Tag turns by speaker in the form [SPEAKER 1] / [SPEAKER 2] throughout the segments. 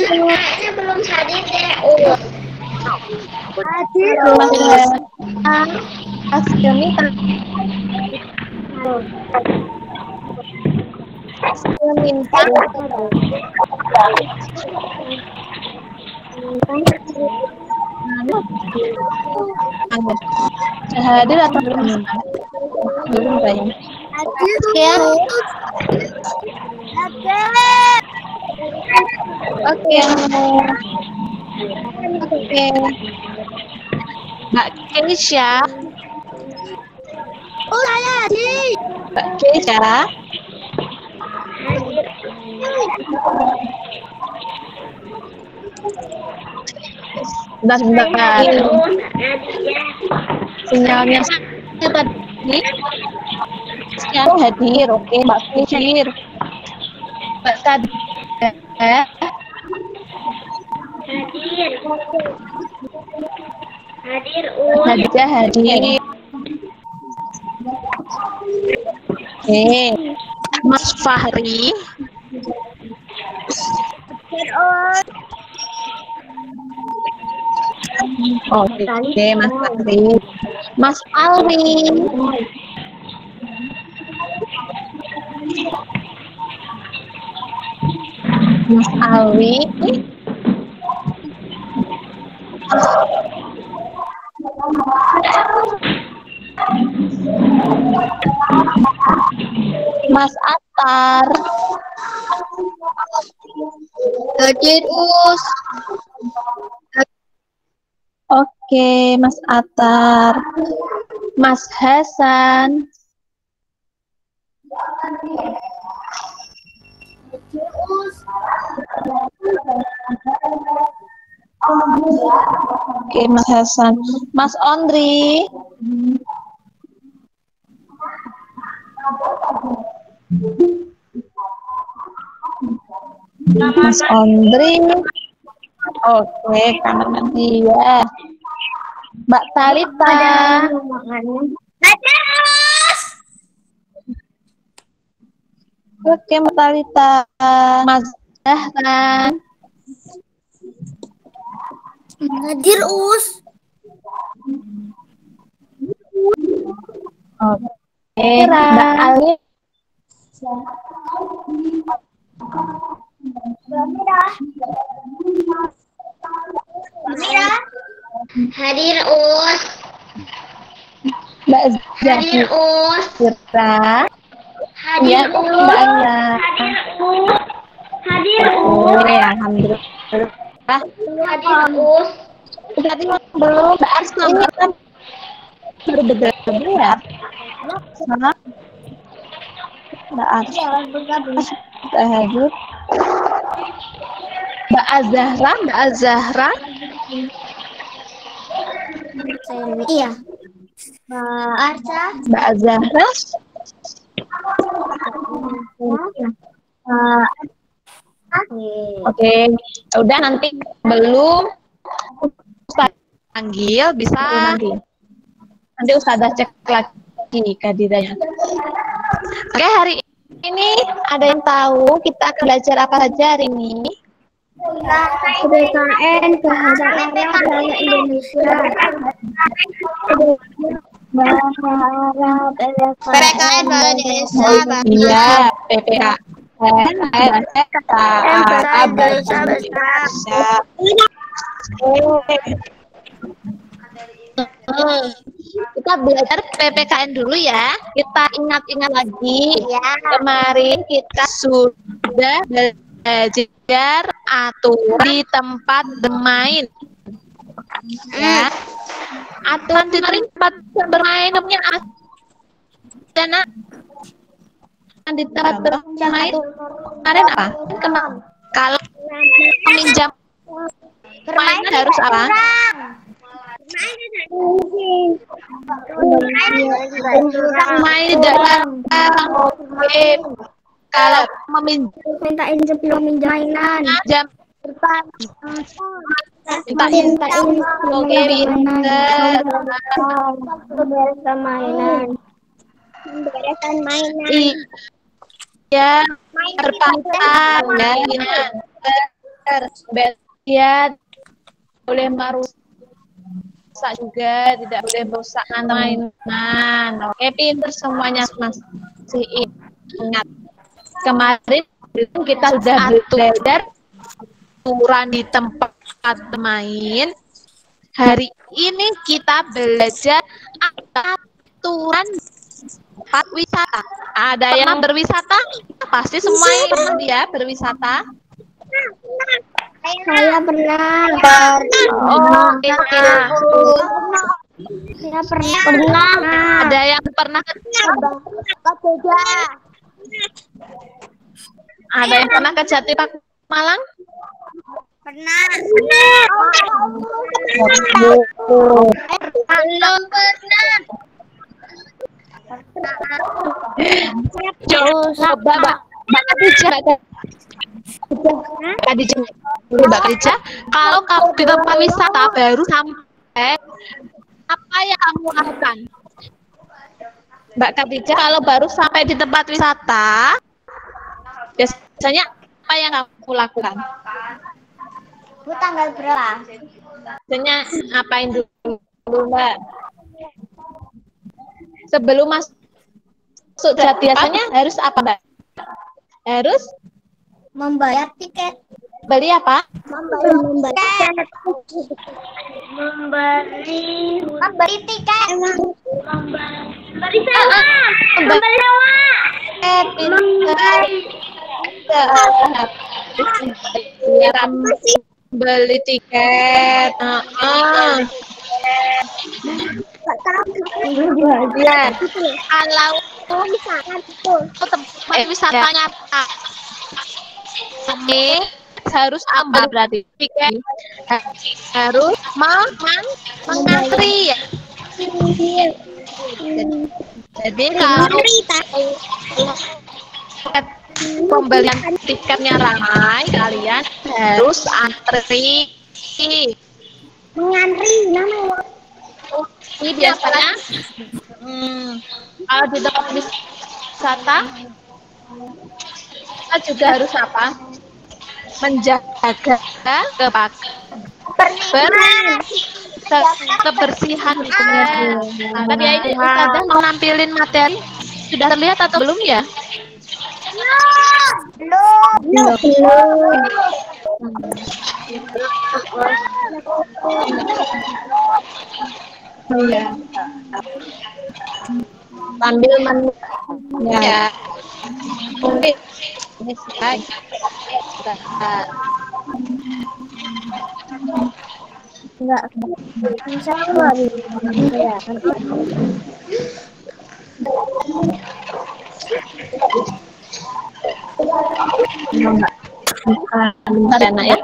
[SPEAKER 1] Kayaknya belum hadir deh. Oh.
[SPEAKER 2] Hadir.
[SPEAKER 3] Asmi minta hadir atau belum? Belum kayaknya.
[SPEAKER 2] Hadir.
[SPEAKER 1] Sekian.
[SPEAKER 2] Hadir.
[SPEAKER 3] Oke. Oke. Mbak Keisha.
[SPEAKER 2] Oh, saya hadir.
[SPEAKER 3] Mbak Keisha. Sebentar. Sinyalnya tadi. Sinyal hadir. Oke, Mbak hadir. Mbak tadi.
[SPEAKER 1] Hadir. Hadir.
[SPEAKER 3] Hadijah hadir. Oke. Mas Fahri. Oke, Mas Fahri. Mas Alwi. Mas Alwi. Mas Atar.
[SPEAKER 1] Hadir Us.
[SPEAKER 3] Oke, Mas Atar. Mas Hasan. Oke, Mas Hasan. Mas Ondri. Mas Ondri. Oke, kamar dia. Mbak Talita. Oke, Mbak Talita. Mas Zahran.
[SPEAKER 2] Hadir Us.
[SPEAKER 3] Oke, Mbak Ali.
[SPEAKER 1] Hadir Us.
[SPEAKER 3] Mbak
[SPEAKER 1] Hadir Us.
[SPEAKER 3] Zahra.
[SPEAKER 1] Hadir
[SPEAKER 3] Ya,
[SPEAKER 1] Us.
[SPEAKER 3] Mbak Anya.
[SPEAKER 1] Hadir Us. Hadir Us.
[SPEAKER 3] Oke, alhamdulillah.
[SPEAKER 1] Hadir Us.
[SPEAKER 3] Berarti belum Mbak Asma. Ini kan baru bergabung ya. Sama Mbak Asma. Mbak Hadir. Mbak Azahra. Mbak Azahra.
[SPEAKER 2] Iya. Arsa.
[SPEAKER 3] Mbak Azahra. Oke, udah nanti belum panggil bisa nanti Ustazah cek lagi kehadirannya. Oke, hari ini ada yang tahu kita akan belajar apa saja hari ini?
[SPEAKER 2] PKN Bahasa Arab Bahasa Indonesia.
[SPEAKER 1] PPKN Bahasa Indonesia.
[SPEAKER 3] Iya, PPKN Bahasa Indonesia. Kita belajar PPKN dulu ya. Kita ingat-ingat lagi. Kemarin kita sudah belajar aturan di tempat bermain. Ya. Aturan di tempat bermain punya dana di tempat bermain kemarin apa? Kalau meminjam permainan harus apa? Main dalam game. Kalau
[SPEAKER 2] Mintain sebelum mainan.
[SPEAKER 3] jam
[SPEAKER 2] Mintain
[SPEAKER 3] oke pinter.
[SPEAKER 2] Bereskan mainan. Bereskan mainan.
[SPEAKER 3] Iya berpantang ya. Ya, boleh merusak juga, tidak boleh merusak mainan. Oke, pinter semuanya masih ingat. Kemarin itu kita sudah belajar aturan di tempat bermain. Hari ini kita belajar aturan tempat wisata. Ada yang berwisata? Pasti semua ya berwisata.
[SPEAKER 2] Saya pernah.
[SPEAKER 3] Oh, iya.
[SPEAKER 2] Saya pernah.
[SPEAKER 3] Ada yang pernah ke Ada yang pernah ke Jati Pak Malang?
[SPEAKER 2] Pernah.
[SPEAKER 1] Belum pernah.
[SPEAKER 3] Coba Mbak Khadijah, kalau kamu di tempat wisata baru sampai, apa yang kamu lakukan? Mbak Khadijah, kalau baru sampai di tempat wisata, biasanya apa yang kamu lakukan?
[SPEAKER 2] Bu, tanggal berapa?
[SPEAKER 3] Biasanya ngapain dulu, Mbak? Sebelum masuk Jati, biasanya harus apa, Mbak? Harus
[SPEAKER 2] Membayar tiket.
[SPEAKER 3] beli apa?
[SPEAKER 2] Membeli tiket. Membeli tiket.
[SPEAKER 1] Memberi sewa. Memberi sewa.
[SPEAKER 3] Beli tiket. Ya. Kalau tempat wisatanya ini harus apa berarti? Tiket harus mengantri ya. Jadi kalau pembelian tiketnya ramai, kalian harus antri.
[SPEAKER 2] Mengantri namanya.
[SPEAKER 3] Ini biasanya kalau di tempat wisata kita juga harus apa? Menjaga kebersihan. Nah, tadi ini Ustazah mau nampilin materi, sudah terlihat atau belum ya?
[SPEAKER 2] Belum.
[SPEAKER 3] Sambil ya. Mungkin ini slide.
[SPEAKER 2] Enggak. Sama ya.
[SPEAKER 3] Bentar ya, Nak ya.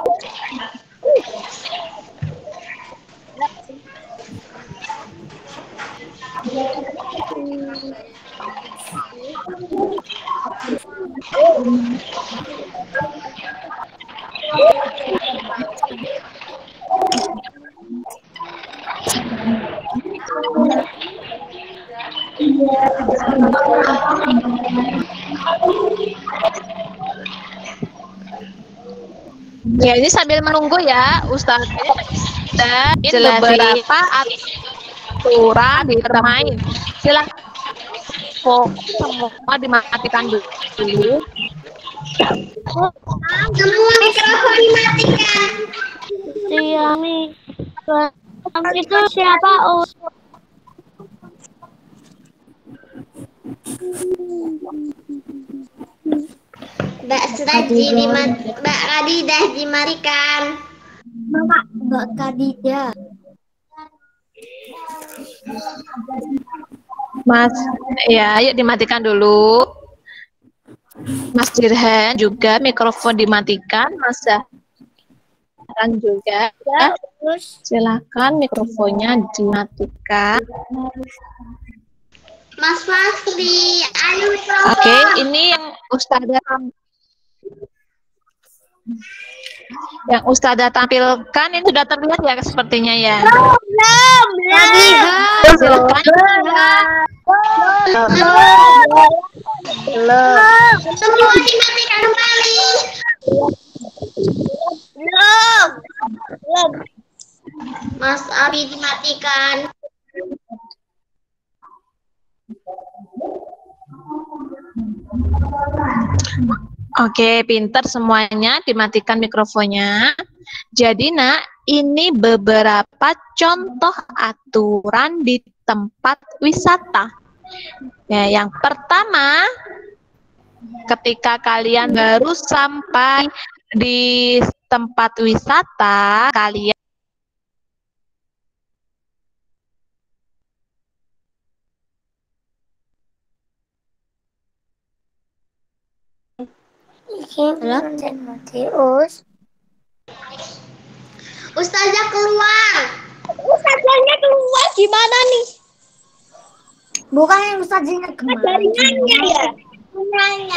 [SPEAKER 3] Ya, ini sambil menunggu ya, Ustaz. Dan beberapa aturan bermain. Silakan semua dimatikan dulu.
[SPEAKER 1] Semua mikrofon dimatikan.
[SPEAKER 2] Itu siapa?
[SPEAKER 1] Mbak Khadidah dimatikan.
[SPEAKER 2] Mbak Khadijah.
[SPEAKER 3] Mas, ya, ayo dimatikan dulu. Mas Dirhan juga mikrofon dimatikan. Mas Zahran juga. Silakan mikrofonnya dimatikan.
[SPEAKER 1] Mas Fasri, ayo mikrofon.
[SPEAKER 3] Oke, ini yang Ustazah tampilkan ini sudah terlihat ya sepertinya ya.
[SPEAKER 2] Belum.
[SPEAKER 3] Silakan.
[SPEAKER 1] Semua dimatikan kembali. Mas Abi dimatikan.
[SPEAKER 3] Oke, pinter semuanya, dimatikan mikrofonnya. Jadi, Nak, ini beberapa contoh aturan di tempat wisata. Ya, yang pertama, ketika kalian baru sampai di tempat wisata, kalian
[SPEAKER 2] Matius.
[SPEAKER 1] Ustazah keluar.
[SPEAKER 2] Ustazahnya keluar gimana nih? Bukan yang ustazahnya kemana? Jaringannya ya?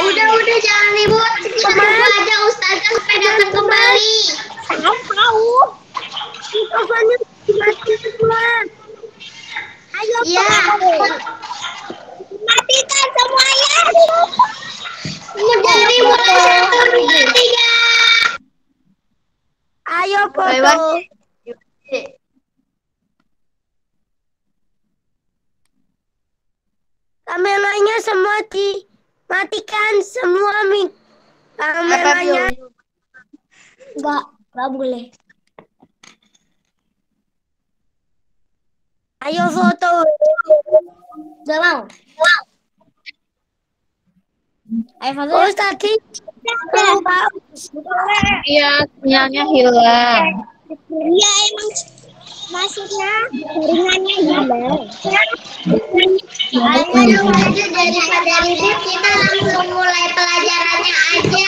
[SPEAKER 1] Udah jangan ribut. Kita tunggu aja Ustazah sampai datang kembali.
[SPEAKER 2] Saya tahu. Mikrofonnya mati semua. Ayo,
[SPEAKER 1] Iya.
[SPEAKER 2] matikan semuanya.
[SPEAKER 1] Udah ribut aja. 1, 2, 3.
[SPEAKER 2] Ayo foto. Kameranya semua dimatikan semua kameranya. Enggak boleh. Ayo foto. Udah mau. Ayo foto. Oh, tadi.
[SPEAKER 3] iya, sinyalnya hilang.
[SPEAKER 2] Iya emang maksudnya jaringannya hilang.
[SPEAKER 1] Ayo aja daripada ribut kita langsung mulai pelajarannya aja.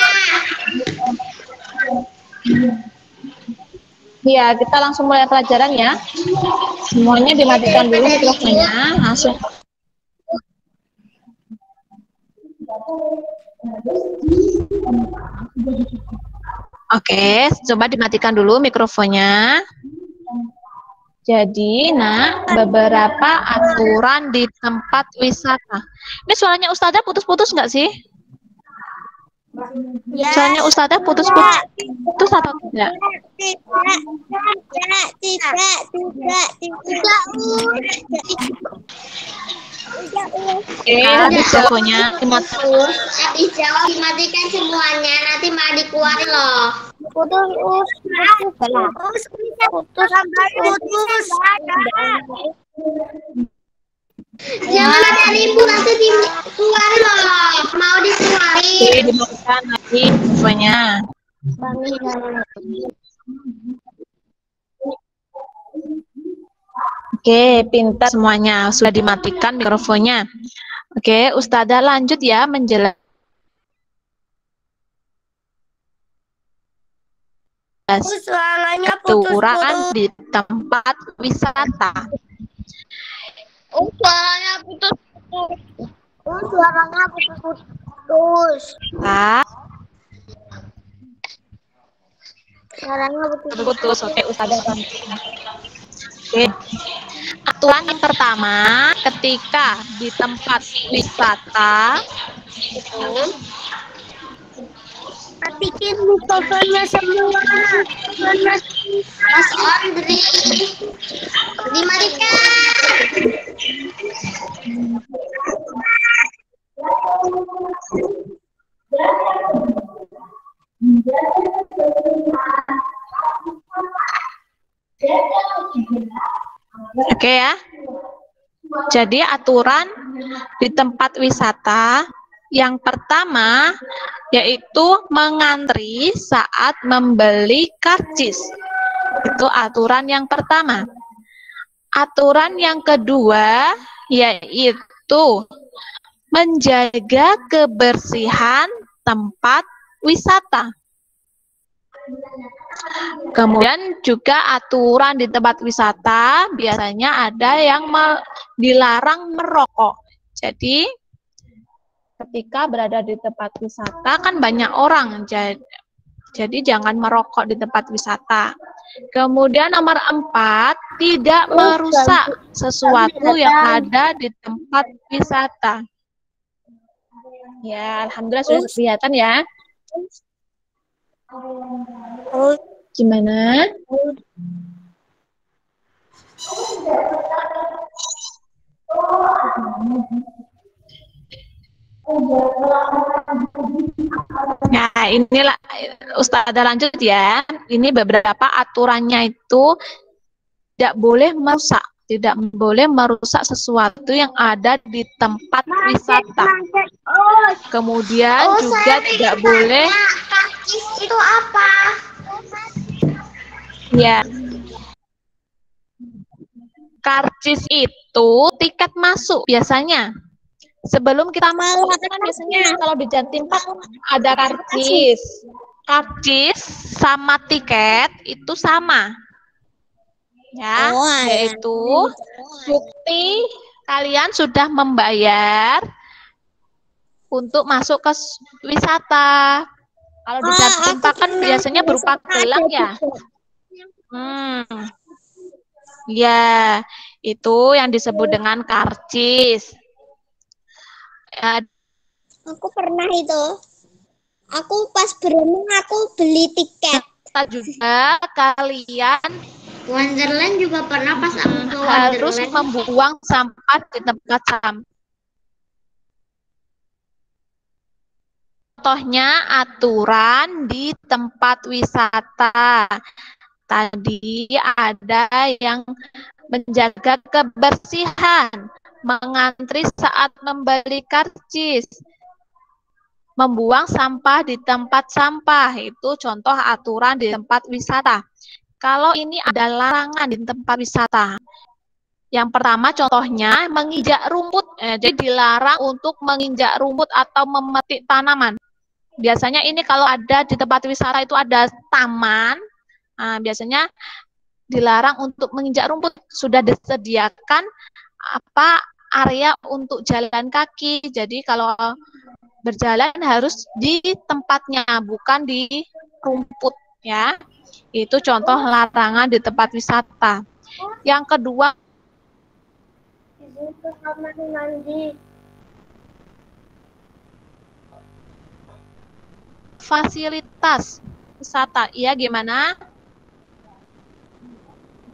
[SPEAKER 3] Iya, kita langsung mulai pelajaran ya. Semuanya dimatikan dulu mikrofonnya, langsung. Oke, coba dimatikan dulu mikrofonnya. Jadi, Nak, beberapa aturan di tempat wisata. Ini suaranya Ustazah putus-putus nggak sih?
[SPEAKER 2] Ya.
[SPEAKER 3] Suaranya Ustazah putus-putus atau tidak? Oke, habis mikrofonnya dimatikan.
[SPEAKER 1] Habis jawab dimatikan semuanya. Nanti malah dikeluarin loh.
[SPEAKER 2] Putus.
[SPEAKER 1] Jangan ada ribut nanti dikeluarin loh. Mau dikeluarin.
[SPEAKER 3] Oke, dimatikan lagi mikrofonnya. Oke, pintar semuanya. Sudah dimatikan mikrofonnya. Oke, Ustazah lanjut ya menjelaskan
[SPEAKER 2] Suaranya
[SPEAKER 3] aturan di tempat wisata.
[SPEAKER 2] Suaranya putus.
[SPEAKER 3] Ah,
[SPEAKER 2] Suaranya putus.
[SPEAKER 3] putus. Oke, Ustazah lanjut. Oke. Aturan yang pertama, ketika di tempat wisata
[SPEAKER 2] Matikan mikrofonnya semua.
[SPEAKER 1] Mas Ondri dimatikan.
[SPEAKER 3] Oke ya. Jadi aturan di tempat wisata yang pertama yaitu mengantri saat membeli karcis. Itu aturan yang pertama. Aturan yang kedua yaitu menjaga kebersihan tempat wisata. Kemudian juga aturan di tempat wisata biasanya ada yang dilarang merokok. Jadi ketika berada di tempat wisata kan banyak orang, jadi jangan merokok di tempat wisata. Kemudian nomor 4, tidak merusak sesuatu yang ada di tempat wisata. Ya, alhamdulillah sudah kelihatan ya. Gimana? Nah, inilah Ustazah lanjut ya. Ini beberapa aturannya itu tidak boleh merusak, tidak boleh merusak sesuatu yang ada di tempat wisata. Kemudian juga tidak boleh.
[SPEAKER 1] Karcis itu apa?
[SPEAKER 3] Ya. Karcis itu tiket masuk biasanya. Sebelum kita masuk itu kan biasanya kalau di Jatim Park ada karcis. Karcis sama tiket itu sama. Ya, yaitu bukti kalian sudah membayar untuk masuk ke wisata. Kalau di Jatim Park kan biasanya berupa gelang ya. Ya, itu yang disebut dengan karcis.
[SPEAKER 2] Aku pernah itu. Aku pas berenang aku beli tiket.
[SPEAKER 3] Juga kalian
[SPEAKER 1] Wonderland juga pernah pas aku ke
[SPEAKER 3] harus
[SPEAKER 1] Wonderland.
[SPEAKER 3] membuang sampah di tempat sampah. Contohnya aturan di tempat wisata. Tadi ada yang menjaga kebersihan, mengantri saat membeli karcis, membuang sampah di tempat sampah. Itu contoh aturan di tempat wisata. Kalau ini ada larangan di tempat wisata. Yang pertama contohnya menginjak rumput. Jadi dilarang untuk menginjak rumput atau memetik tanaman. Biasanya ini kalau ada di tempat wisata itu ada taman. Nah, biasanya dilarang untuk menginjak rumput. Sudah disediakan area untuk jalan kaki. Jadi kalau berjalan harus di tempatnya, bukan di rumput ya. Itu contoh larangan di tempat wisata. Yang kedua, fasilitas wisata. Iya, gimana?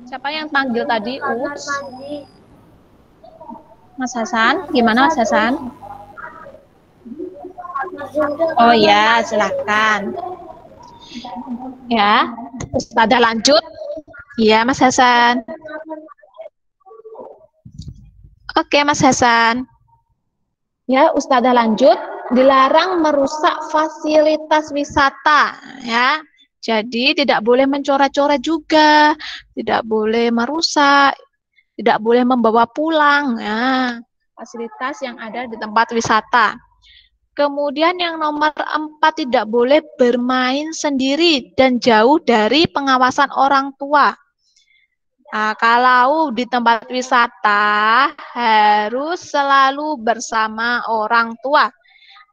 [SPEAKER 3] Siapa yang panggil tadi? Mas Hasan, gimana Mas Hasan? Oh ya, silakan. Ya, Ustazah lanjut. Iya, Mas Hasan. Oke, Mas Hasan. Ya, Ustazah lanjut. Dilarang merusak fasilitas wisata, ya. Jadi tidak boleh mencoret-coret juga, tidak boleh merusak, tidak boleh membawa pulang, ya, fasilitas yang ada di tempat wisata. Kemudian yang nomor 4, tidak boleh bermain sendiri dan jauh dari pengawasan orang tua. Nah, kalau di tempat wisata harus selalu bersama orang tua.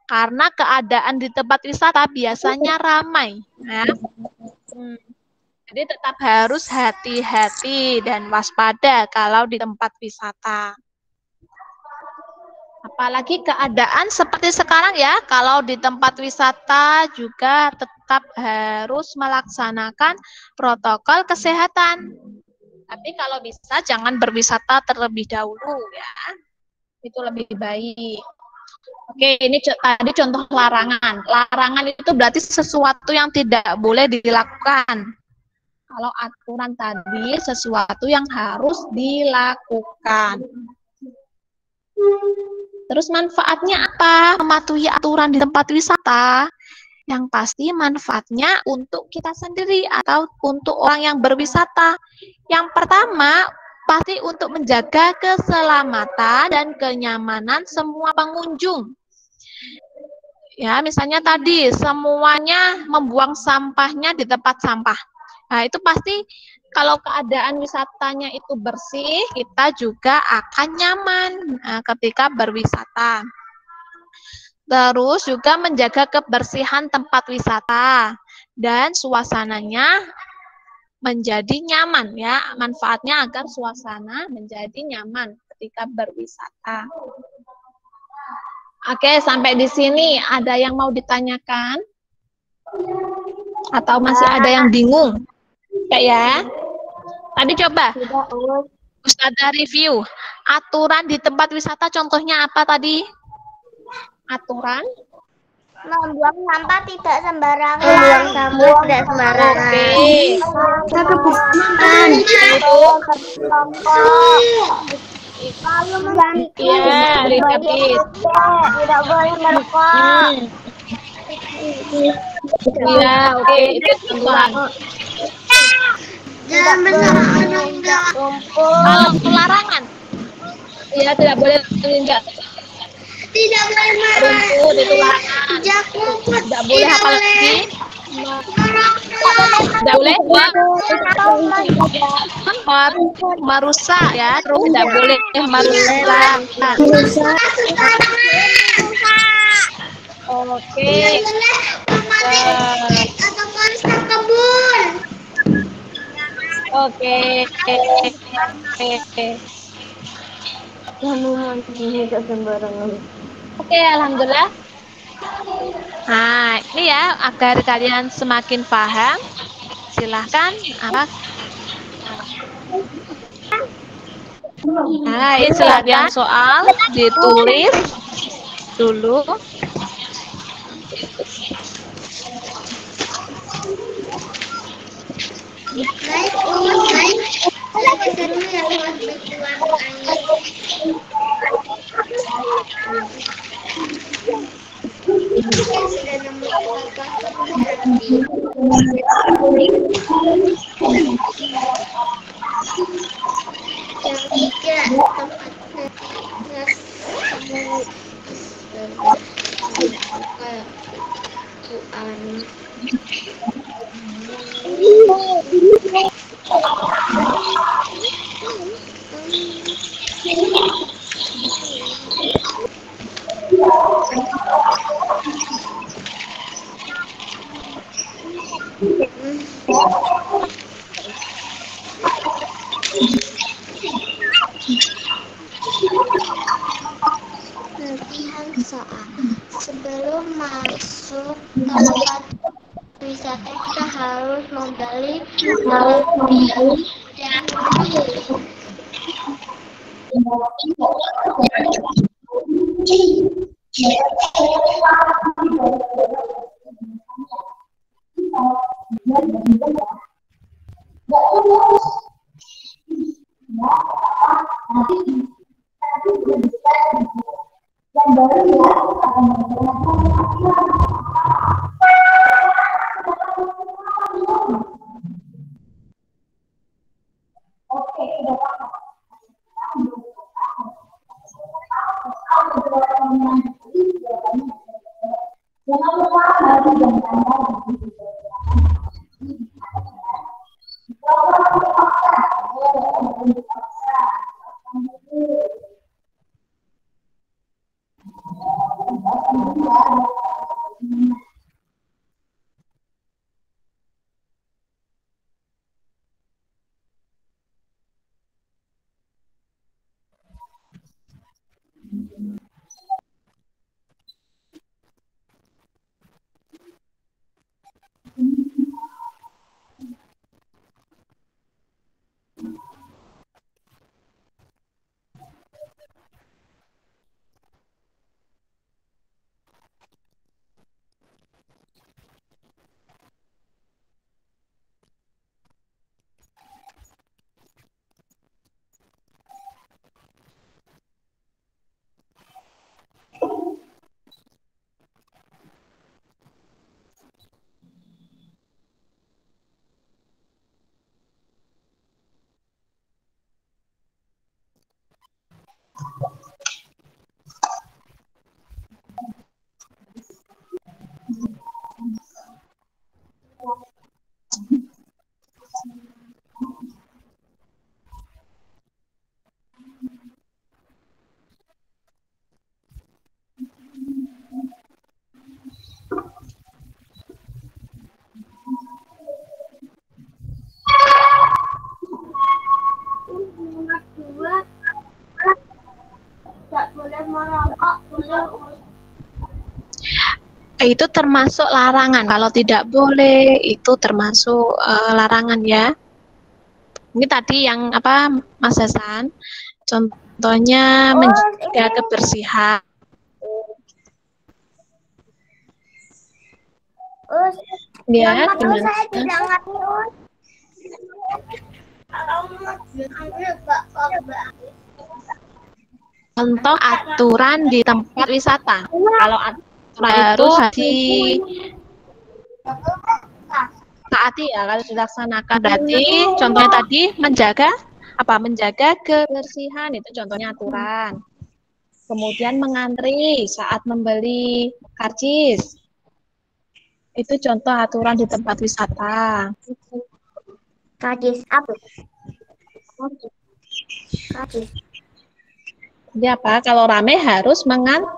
[SPEAKER 3] Karena keadaan di tempat wisata biasanya ramai. Ya. Jadi tetap harus hati-hati dan waspada kalau di tempat wisata. Apalagi keadaan seperti sekarang ya, kalau di tempat wisata juga tetap harus melaksanakan protokol kesehatan. Tapi kalau bisa jangan berwisata terlebih dahulu ya. Itu lebih baik. Oke, ini tadi contoh larangan. Larangan itu berarti sesuatu yang tidak boleh dilakukan. Kalau aturan tadi sesuatu yang harus dilakukan. Terus manfaatnya apa? Mematuhi aturan di tempat wisata. Yang pasti manfaatnya untuk kita sendiri atau untuk orang yang berwisata. Yang pertama, pasti untuk menjaga keselamatan dan kenyamanan semua pengunjung. Ya, misalnya tadi semuanya membuang sampahnya di tempat sampah. Nah, itu pasti kalau keadaan wisatanya itu bersih, kita juga akan nyaman ketika berwisata. Terus juga menjaga kebersihan tempat wisata dan suasananya menjadi nyaman ya. Manfaatnya agar suasana menjadi nyaman ketika berwisata. Oke, sampai di sini ada yang mau ditanyakan? Atau masih ada yang bingung? Ya. Tadi coba Ustazah review. aturan di tempat wisata contohnya apa tadi? Aturan?
[SPEAKER 2] Membuang sampah tidak sembarangan. Membuang sampah tidak sembarangan.
[SPEAKER 3] Oke.
[SPEAKER 2] Kebersihan.
[SPEAKER 3] Iya, Elizabeth.
[SPEAKER 2] Tidak boleh merokok.
[SPEAKER 3] Iya, oke. Itu aturan.
[SPEAKER 1] Jangan bersama enggak.
[SPEAKER 3] Kalau larangan? Iya, tidak boleh menginjak
[SPEAKER 1] Tidak boleh
[SPEAKER 3] rumput, itu larangan.
[SPEAKER 1] injak rumput.
[SPEAKER 3] Tidak boleh apa lagi? Tidak boleh merusak ya, terus tidak boleh merusak. Oke.
[SPEAKER 1] Atau merusak kebun.
[SPEAKER 3] Oke. Oke, alhamdulillah. Nah, ini ya agar kalian semakin paham. Silahkan apa? Nah, ini silahkan soal ditulis dulu.
[SPEAKER 1] Naik, naik. Saya baca dulu ya buat bantuan air. Yang sudah nemu berarti. Yang tiga tempatnya kamu latihan soal. Sebelum masuk tempat wisata kita harus membeli dahulu.
[SPEAKER 3] Itu termasuk larangan. Kalau tidak boleh, itu termasuk larangan ya. Ini tadi yang apa, Mas Hasan? Contohnya menjaga kebersihan. Ya, gimana?
[SPEAKER 2] Saya tidak ngerti.
[SPEAKER 3] Contoh aturan di tempat wisata. Kalau aturan itu taati ya, kalau dilaksanakan berarti contohnya tadi menjaga apa? Menjaga kebersihan itu contohnya aturan. Kemudian mengantri saat membeli karcis. Itu contoh aturan di tempat wisata.
[SPEAKER 2] Karcis apa? Karcis.
[SPEAKER 3] Jadi apa? Kalau rame harus mengantri.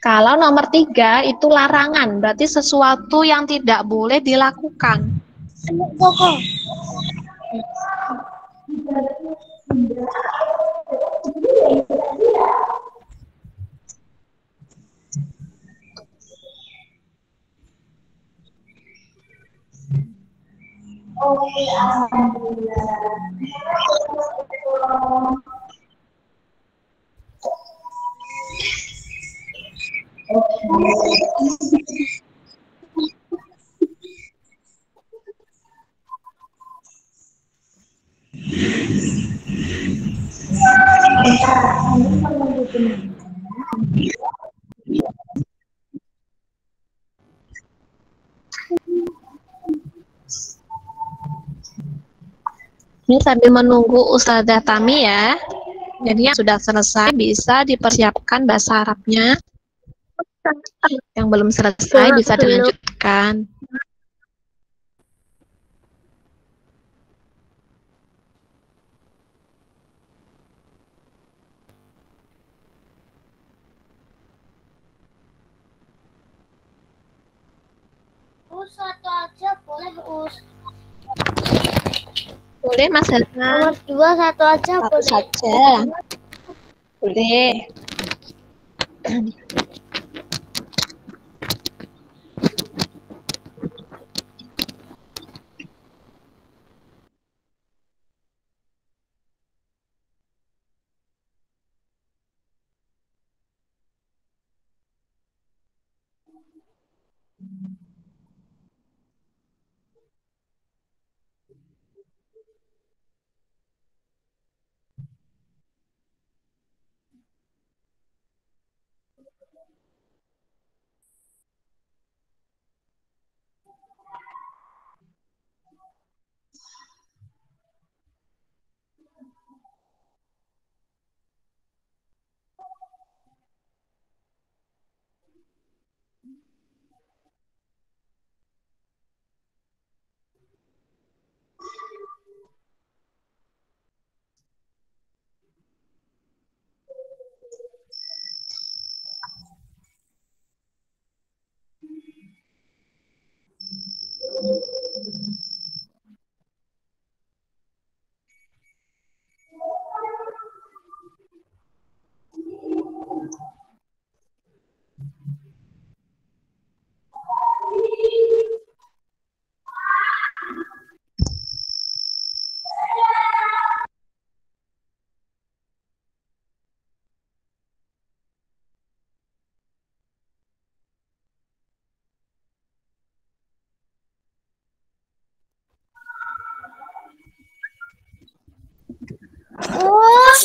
[SPEAKER 3] Kalau nomor 3 itu larangan, berarti sesuatu yang tidak boleh dilakukan. Ini sambil menunggu Ustazah Tami ya. Jadinya sudah selesai, bisa dipersiapkan bahasa Arabnya. Yang belum selesai bisa dilanjutkan.
[SPEAKER 2] Satu aja boleh,
[SPEAKER 3] Boleh Mas Hasan?
[SPEAKER 2] Nomor 2 satu aja
[SPEAKER 3] Satu
[SPEAKER 2] boleh.
[SPEAKER 3] saja. Boleh.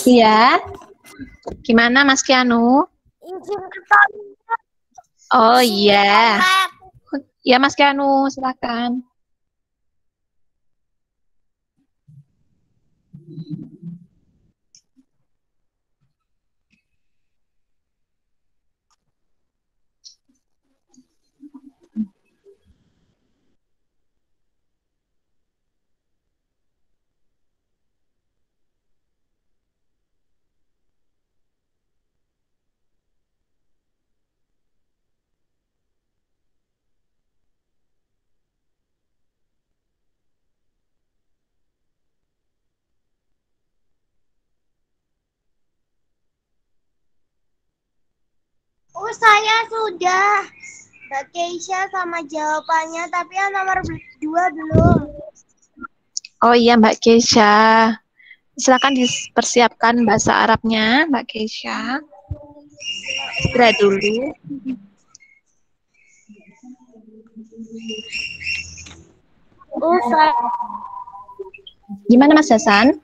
[SPEAKER 3] Iya. Gimana Mas Kianu?
[SPEAKER 2] Izin ke toilet.
[SPEAKER 3] Oh iya. Ya Mas Kianu, silakan.
[SPEAKER 2] Saya sudah. Mbak Keisha sama jawabannya, tapi yang nomor 2 belum.
[SPEAKER 3] Oh iya Mbak Keisha. Silakan dipersiapkan bahasa Arabnya Mbak Keisha. Segera dulu.
[SPEAKER 2] Ustaz.
[SPEAKER 3] Gimana Mas Hasan?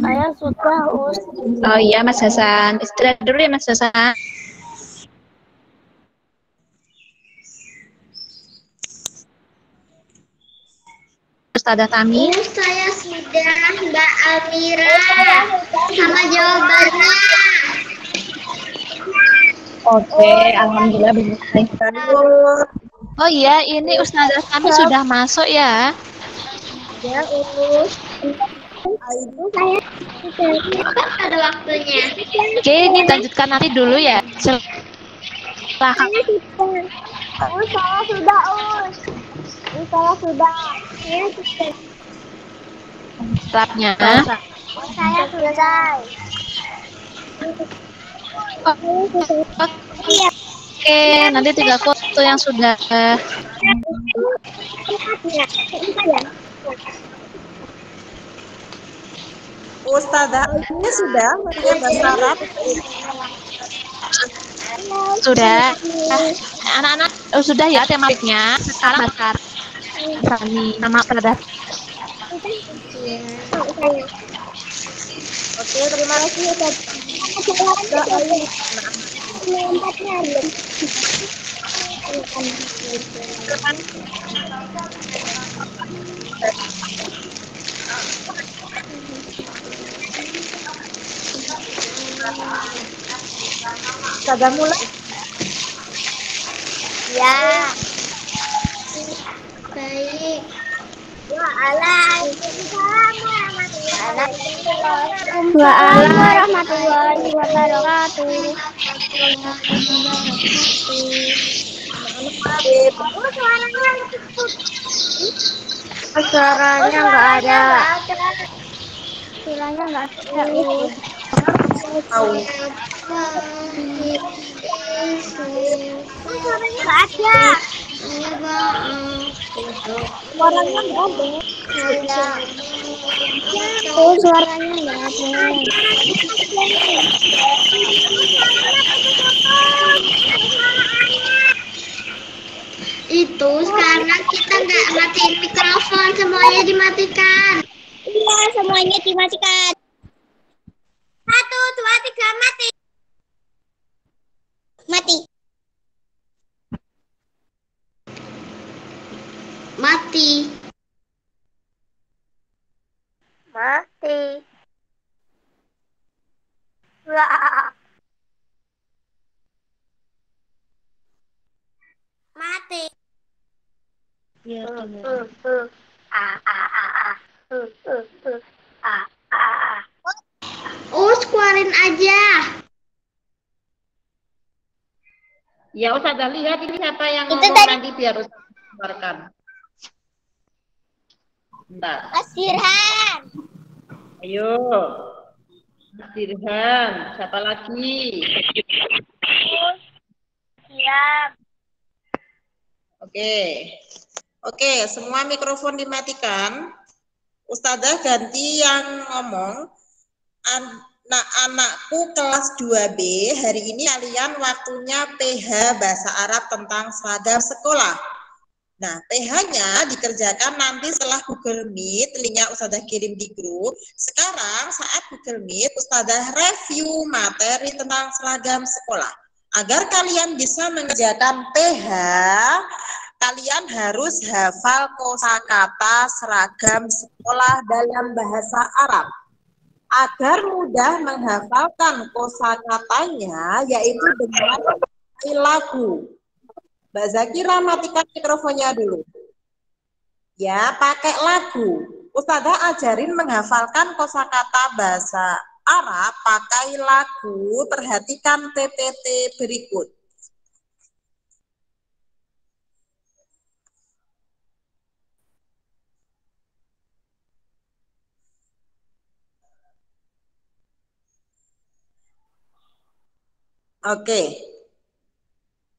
[SPEAKER 2] Saya sudah Ustaz.
[SPEAKER 3] Oh iya Mas Hasan. Istirahat dulu ya Mas Hasan. Ustazah Tami.
[SPEAKER 1] Saya sudah Mbak Amira sama jawabannya.
[SPEAKER 3] Oke, alhamdulillah benar. Oh iya, ini Ustazah Tami sudah masuk ya.
[SPEAKER 2] Ya, Ustaz.
[SPEAKER 1] Ada waktunya.
[SPEAKER 3] Oke, ini lanjutkan nanti dulu ya. Silakan
[SPEAKER 2] Saya sudah, Saya sudah.
[SPEAKER 3] Arabnya.
[SPEAKER 2] Saya sudah.
[SPEAKER 3] Oke, nanti tinggal foto yang sudah.
[SPEAKER 4] Ustazah, ini sudah punya bahasa Arab.
[SPEAKER 3] Sudah. Anak-anak sudah ya tematiknya. Sekarang bahasa Arab. Nama Ustazah.
[SPEAKER 4] Oke, terima kasih Ustaz. Ustazah mulai.
[SPEAKER 2] Ya.
[SPEAKER 1] Baik.
[SPEAKER 2] Waalaikumsalam warahmatullahi wabarakatuh. Suaranya nggak ada. Suaranya nggak ada.
[SPEAKER 4] Tahu.
[SPEAKER 2] Suaranya nggak ada.
[SPEAKER 4] Suaranya nggak ada.
[SPEAKER 2] Suaranya nggak ada.
[SPEAKER 1] Itu karena kita nggak matiin mikrofon, semuanya dimatikan.
[SPEAKER 2] Iya, semuanya dimatikan. 1, 2, 3, mati. Mati.
[SPEAKER 1] Mati.
[SPEAKER 2] Mati. Wah. Mati.
[SPEAKER 3] Ya,
[SPEAKER 1] Keluarin aja.
[SPEAKER 4] Ya Ustazah, lihat ini siapa yang
[SPEAKER 2] Itu
[SPEAKER 4] ngomong
[SPEAKER 2] tadi.
[SPEAKER 4] nanti biar Ustazah keluarkan. Bentar.
[SPEAKER 2] Mas Dirhan.
[SPEAKER 4] Ayo. Mas Dirhan, siapa lagi?
[SPEAKER 2] Siap.
[SPEAKER 4] Oke. Oke, semua mikrofon dimatikan. Ustazah ganti yang ngomong. Anak-anakku kelas 2B, hari ini kalian waktunya PH Bahasa Arab tentang seragam sekolah. Nah, PH-nya dikerjakan nanti setelah Google Meet, linknya Ustazah kirim di grup. Sekarang saat Google Meet, Ustazah review materi tentang seragam sekolah. Agar kalian bisa mengerjakan PH, kalian harus hafal kosakata seragam sekolah dalam bahasa Arab. Agar mudah menghafalkan kosakatanya, yaitu dengan lagu. Mbak Zakira, matikan mikrofonnya dulu. Ya, pakai lagu. Ustazah ajarin menghafalkan kosakata bahasa Arab pakai lagu. Perhatikan PPT berikut. Oke.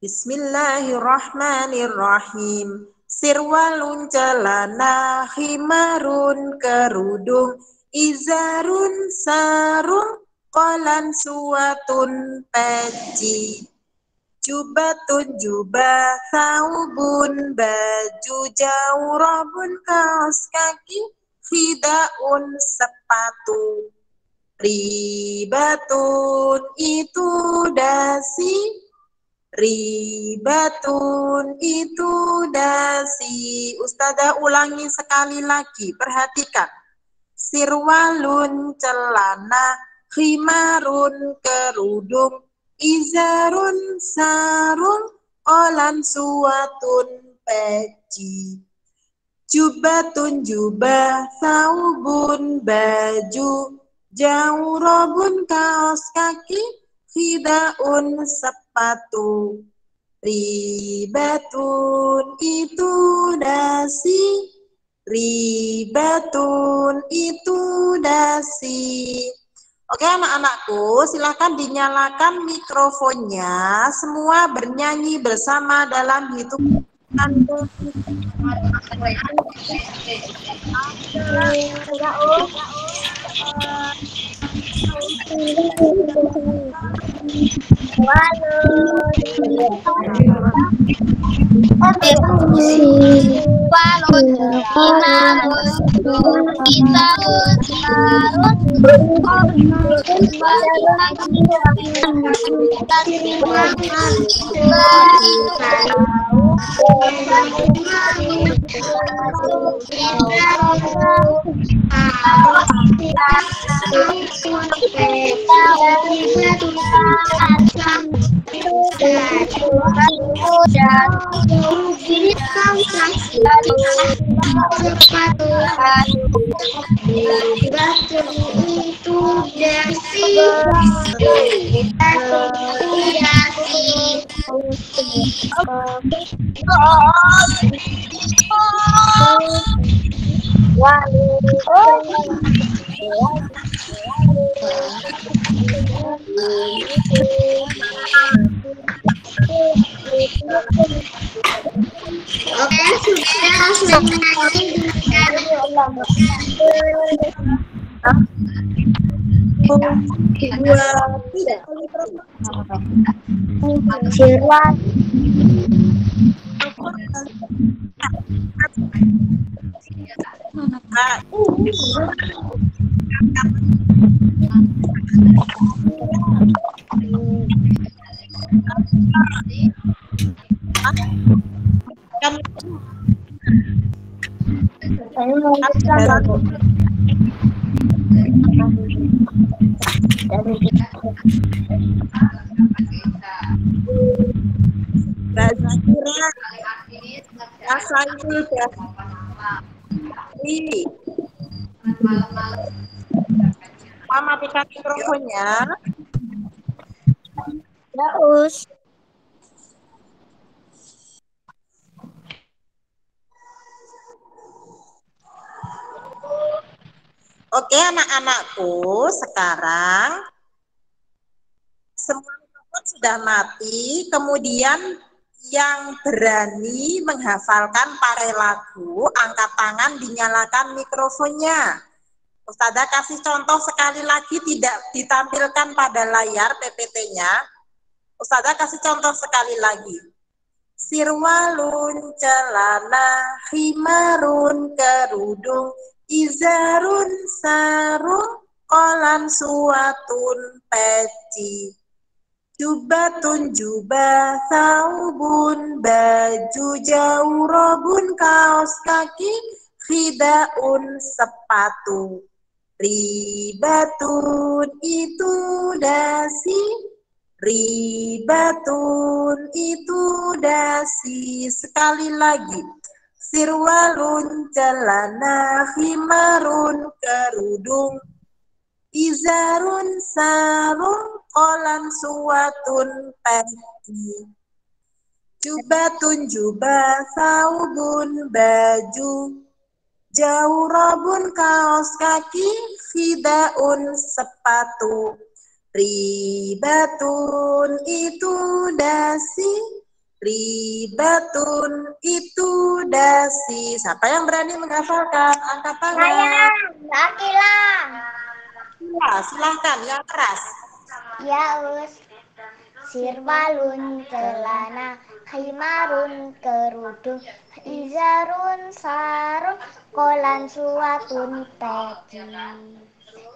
[SPEAKER 4] Bismillahirrahmanirrahim. Sirwalun celana, khimarun kerudung, izarun sarung, kolan suwatun peci. Jubatun jubah, saubun baju, jawrabun kaos kaki, khidaun sepatu. Ribatun itu dasi, ribatun itu dasi. Ustazah ulangi sekali lagi, perhatikan. Sirwalun celana, khimarun kerudung, izarun sarung, kolan suwatun peci. Jubatun jubah, saubun baju, jawrabun kaos kaki, khidaun sepatu. Ribatun itu dasi, ribatun itu dasi. Oke anak-anakku, silakan dinyalakan mikrofonnya. Semua bernyanyi bersama dalam hitungan.
[SPEAKER 1] Oke, sudah menyanyi
[SPEAKER 2] Sirwan.
[SPEAKER 4] Zakira, Asail Bahri. Matikan mikrofonnya.
[SPEAKER 2] Daus.
[SPEAKER 4] Oke anak-anakku, sekarang semua mikrofon sudah mati, kemudian yang berani menghafalkan pakai lagu, angkat tangan, dinyalakan mikrofonnya. Ustazah kasih contoh sekali lagi, tidak ditampilkan pada layar PPT-nya. Ustazah kasih contoh sekali lagi. Sirwalun celana, khimarun kerudung, izarun sarung, kolan suwatun peci. Jubatun jubah, saubun baju, jawrabun kaos kaki, khidaun sepatu. Ribatun itu dasi, ribatun itu dasi. Sekali lagi. Sirwalun celana, khimarun kerudung, izarun sarung, kolan suwatun peci. Jubatun jubah, saubun baju, jawrabun kaos kaki, khidaun sepatu. Ribatun itu dasi. Ribatun itu dasi. Siapa yang berani menghafalkan? Angkat tangan.
[SPEAKER 2] Mbak Akila.
[SPEAKER 4] Ya, silahkan yang keras.
[SPEAKER 2] Ya, Us. Sirwalun celana, khimarun kerudung, izarun sarung, kolan suatun peci,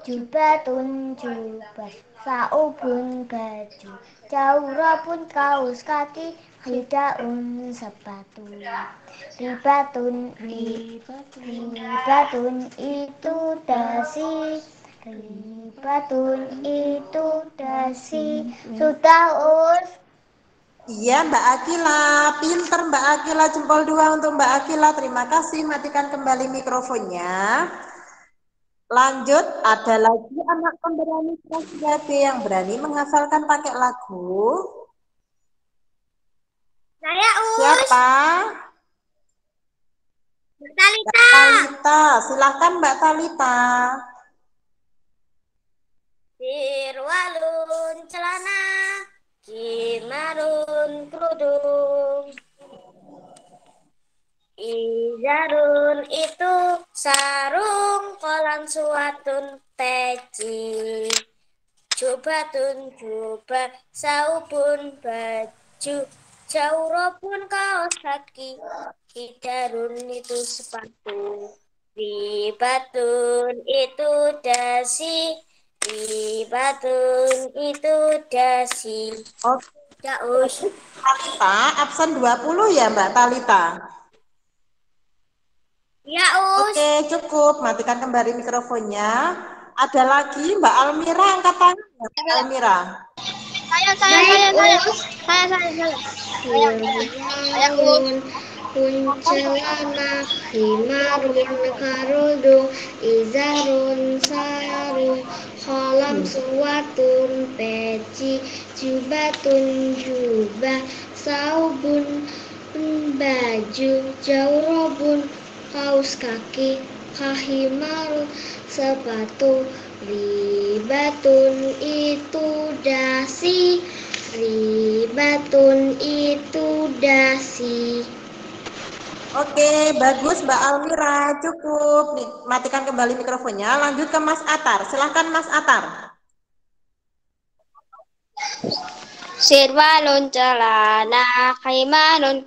[SPEAKER 2] jubatun jubah, saubun baju, jawrabun kaos kaki, hidaun sepatu, ribatun itu dasi. Ribatun itu dasi. Sudah, Us.
[SPEAKER 4] Iya, Mbak Akila. Pinter Mbak Akila. Jempol 2 untuk Mbak Akila. Terima kasih. Matikan kembali mikrofonnya. Lanjut, ada lagi anak pemberani kelas 3B yang berani menghafalkan pakai lagu.
[SPEAKER 2] Saya, Us.
[SPEAKER 4] Siapa?
[SPEAKER 2] Mbak Talita.
[SPEAKER 4] Mbak Talita. Silahkan Mbak Talita.
[SPEAKER 2] Sirwalun celana, khimarun kerudung, izarun itu sarung, kolan suatun peci, jubatun jubah, saubun baju, jawrabun kaos kaki, hidarun itu sepatu, ribatun itu dasi. Ribatun itu dasi.
[SPEAKER 4] Oke,
[SPEAKER 2] Ya, Us.
[SPEAKER 4] Talita, absen 20 ya Mbak Talita?
[SPEAKER 2] Ya, Us.
[SPEAKER 4] Oke, cukup. Matikan kembali mikrofonnya. Ada lagi Mbak Almira, angkat tangan ya, Mbak Almira.
[SPEAKER 2] Saya, celana, khimarun kerudung, izarun sarung, kolam suatun peci, jubatun jubah, saubun baju, jawrabun kaos kaki, kahimarun sepatu, ribatun itu dasi. Ribatun itu dasi.
[SPEAKER 4] Oke, bagus Mbak Almira, cukup. Nih, matikan kembali mikrofonnya. Lanjut ke Mas Atar. Silahkan Mas Atar.
[SPEAKER 2] Sirwalun celana, khimarun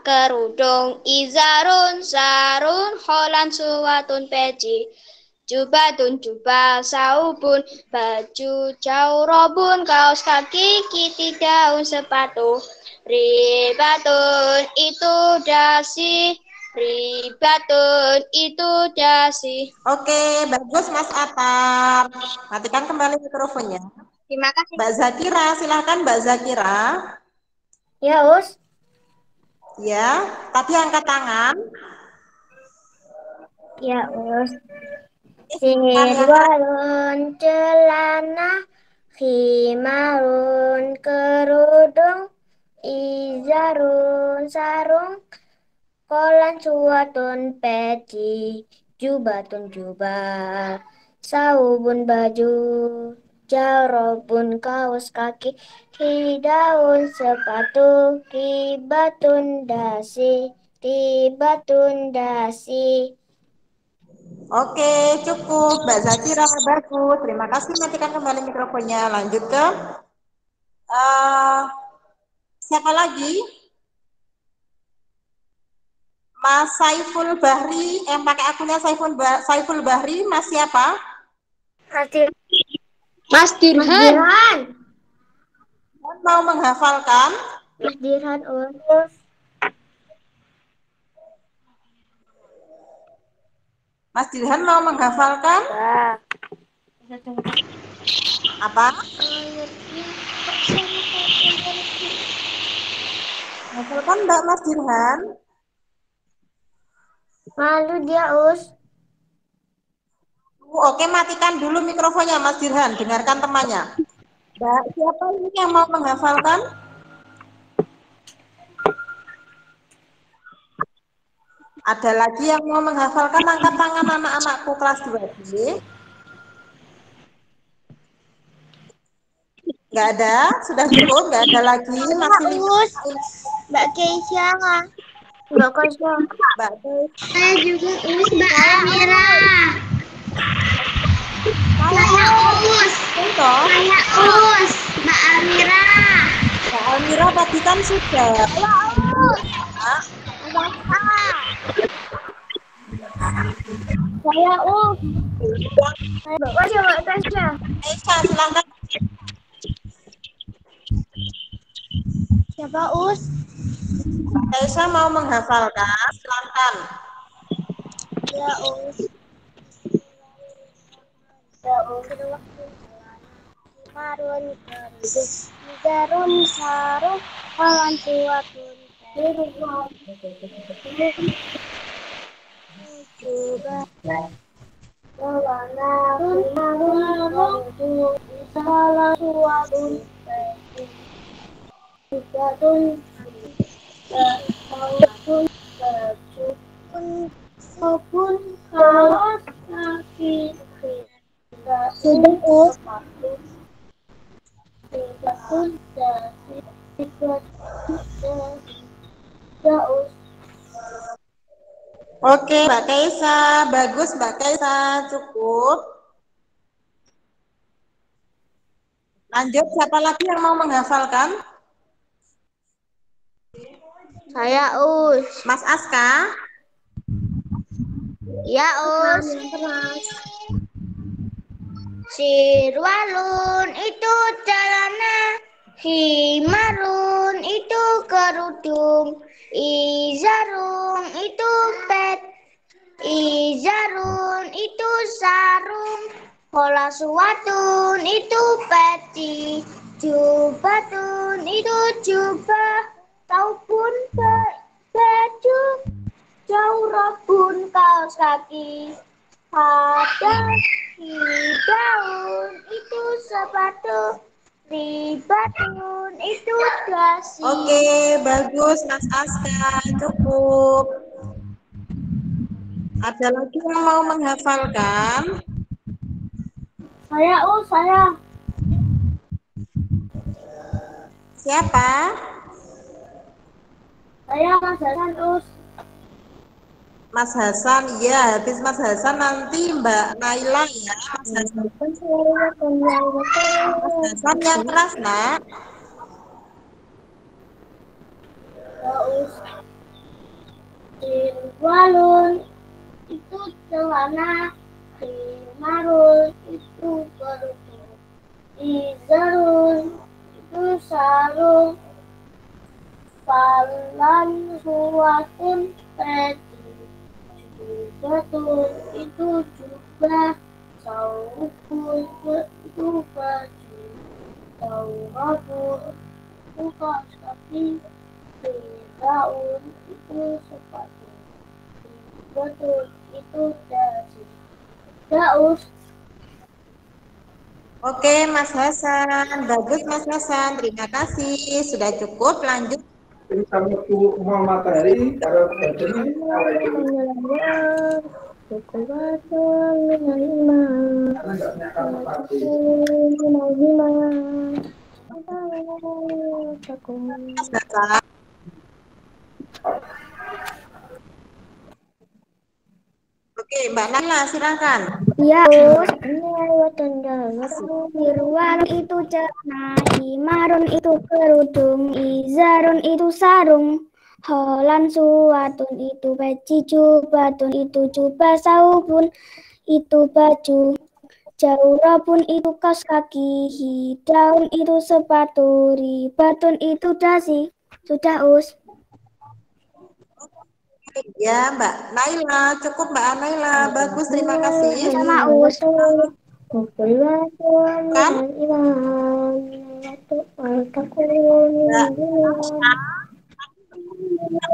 [SPEAKER 2] kerudung, izarun sarun, kholan suwatun peci, jubatun jubah, saubun baju, jawrabun kaos kaki, kiti daun sepatu, ribatun itu dasi. Ribatun itu dasi.
[SPEAKER 4] Oke, bagus Mas Atar. Matikan kembali mikrofonnya.
[SPEAKER 2] Terima kasih.
[SPEAKER 4] Mbak Zakira, silahkan Mbak Zakira.
[SPEAKER 2] Ya, Us.
[SPEAKER 4] Ya, tadi angkat tangan.
[SPEAKER 2] Ya, Us.
[SPEAKER 4] Silahkan yang
[SPEAKER 2] Sirwalun celana, khimarun kerudung, izarun sarung, kolan suatun peci, jubatun jubah, saubun baju, jawrabun kaos kaki, hidaun sepatu, ribatun dasi, ribatun dasi.
[SPEAKER 4] Oke, cukup. Mbak Zakira, bagus. Terima kasih. Matikan kembali mikrofonnya. Lanjut ke siapa lagi? Mas Saiful Bahri, yang pakai akunnya Saiful Bahri, Mas siapa?
[SPEAKER 2] Mas Dirhan.
[SPEAKER 4] Mau menghafalkan?
[SPEAKER 2] Mas Dirhan, Us.
[SPEAKER 4] Mas Dirhan mau menghafalkan? Apa? Hafalkan Mbak Mas Dirhan?
[SPEAKER 2] Malu dia, Us.
[SPEAKER 4] Oke, matikan dulu mikrofonnya Mas Dirhan. Dengarkan temannya. Mbak, siapa ini yang mau menghafalkan? Ada lagi yang mau menghafalkan? Angkat tangan anak-anakku kelas 2B. Nggak ada, sudah cukup, nggak ada lagi, masih 5.
[SPEAKER 2] Mbak Keisha. Mbak Keisha.
[SPEAKER 4] Mbak Keisha.
[SPEAKER 1] Saya juga Us, Mbak Amira. Saya Us.
[SPEAKER 4] Contoh,
[SPEAKER 1] Saya Us, Mbak Amira.
[SPEAKER 4] Mbak Almira tadi kan sudah.
[SPEAKER 2] Saya Us. Mbak Keisha, Mbak Keisha.
[SPEAKER 4] Keisha, silakan.
[SPEAKER 2] Siapa Us?
[SPEAKER 4] Keisha mau menghafalkan, silakan.
[SPEAKER 2] Ya Us. Ya Us. Marun kerudung, jarum sarung, kawan tua pun coba bawana marun salah suapun jadun maupun baju pun kaos kaki sudah sepatu tidak pun dari tidak jauh.
[SPEAKER 4] Oke, Mbak Keisha, bagus Mbak Keisha, cukup. Lanjut, siapa lagi yang mau menghafalkan?
[SPEAKER 2] Saya Us.
[SPEAKER 4] Mas Aska?
[SPEAKER 2] Ya Us. Sirwalun itu celana, himarun itu kerudung, izarun itu pet, izarun itu sarung, holaswatun itu peci, jubatun itu jubah, taupun baju, jawrabun kaos kaki, ada daun itu sepatu, ribatun itu dasi.
[SPEAKER 4] Oke, bagus Mas Aska, cukup. Ada lagi yang mau menghafalkan?
[SPEAKER 2] Saya saya.
[SPEAKER 4] Siapa?
[SPEAKER 2] Saya Mas Hasan Us.
[SPEAKER 4] Mas Hasan, ya. Habis Mas Hasan nanti Mbak Naila ya. Mas Hasan. Mas Hasan yang keras, Nak.
[SPEAKER 2] Walun itu celana, himarun itu kerudung, izarun itu sarung, falan suwatun peci, jubatun itu jubah, saupun itu baju, saurabun itu kaos kaki, daun itu sepatu, betul itu dasi. Daus.
[SPEAKER 4] Oke, Mas Hasan. Bagus, Mas Hasan. Terima kasih. Sudah cukup. Lanjut.
[SPEAKER 5] Mau matahari cara
[SPEAKER 4] Mas Hasan. Oke, Mbak Naila, silakan.
[SPEAKER 2] Ya, Irwan itu celana, himarun itu kerudung, izarun itu sarung, holan suwatun itu peci, jubatun itu jubah, saubun itu baju, jawrabun itu kaos kaki, hidaun itu sepatu, ribatun itu dasi. Sudah, Us.
[SPEAKER 4] Ya, Mbak Naila. Cukup, Mbak Naila. Bagus, terima kasih.
[SPEAKER 2] Sama Us.
[SPEAKER 4] Kan?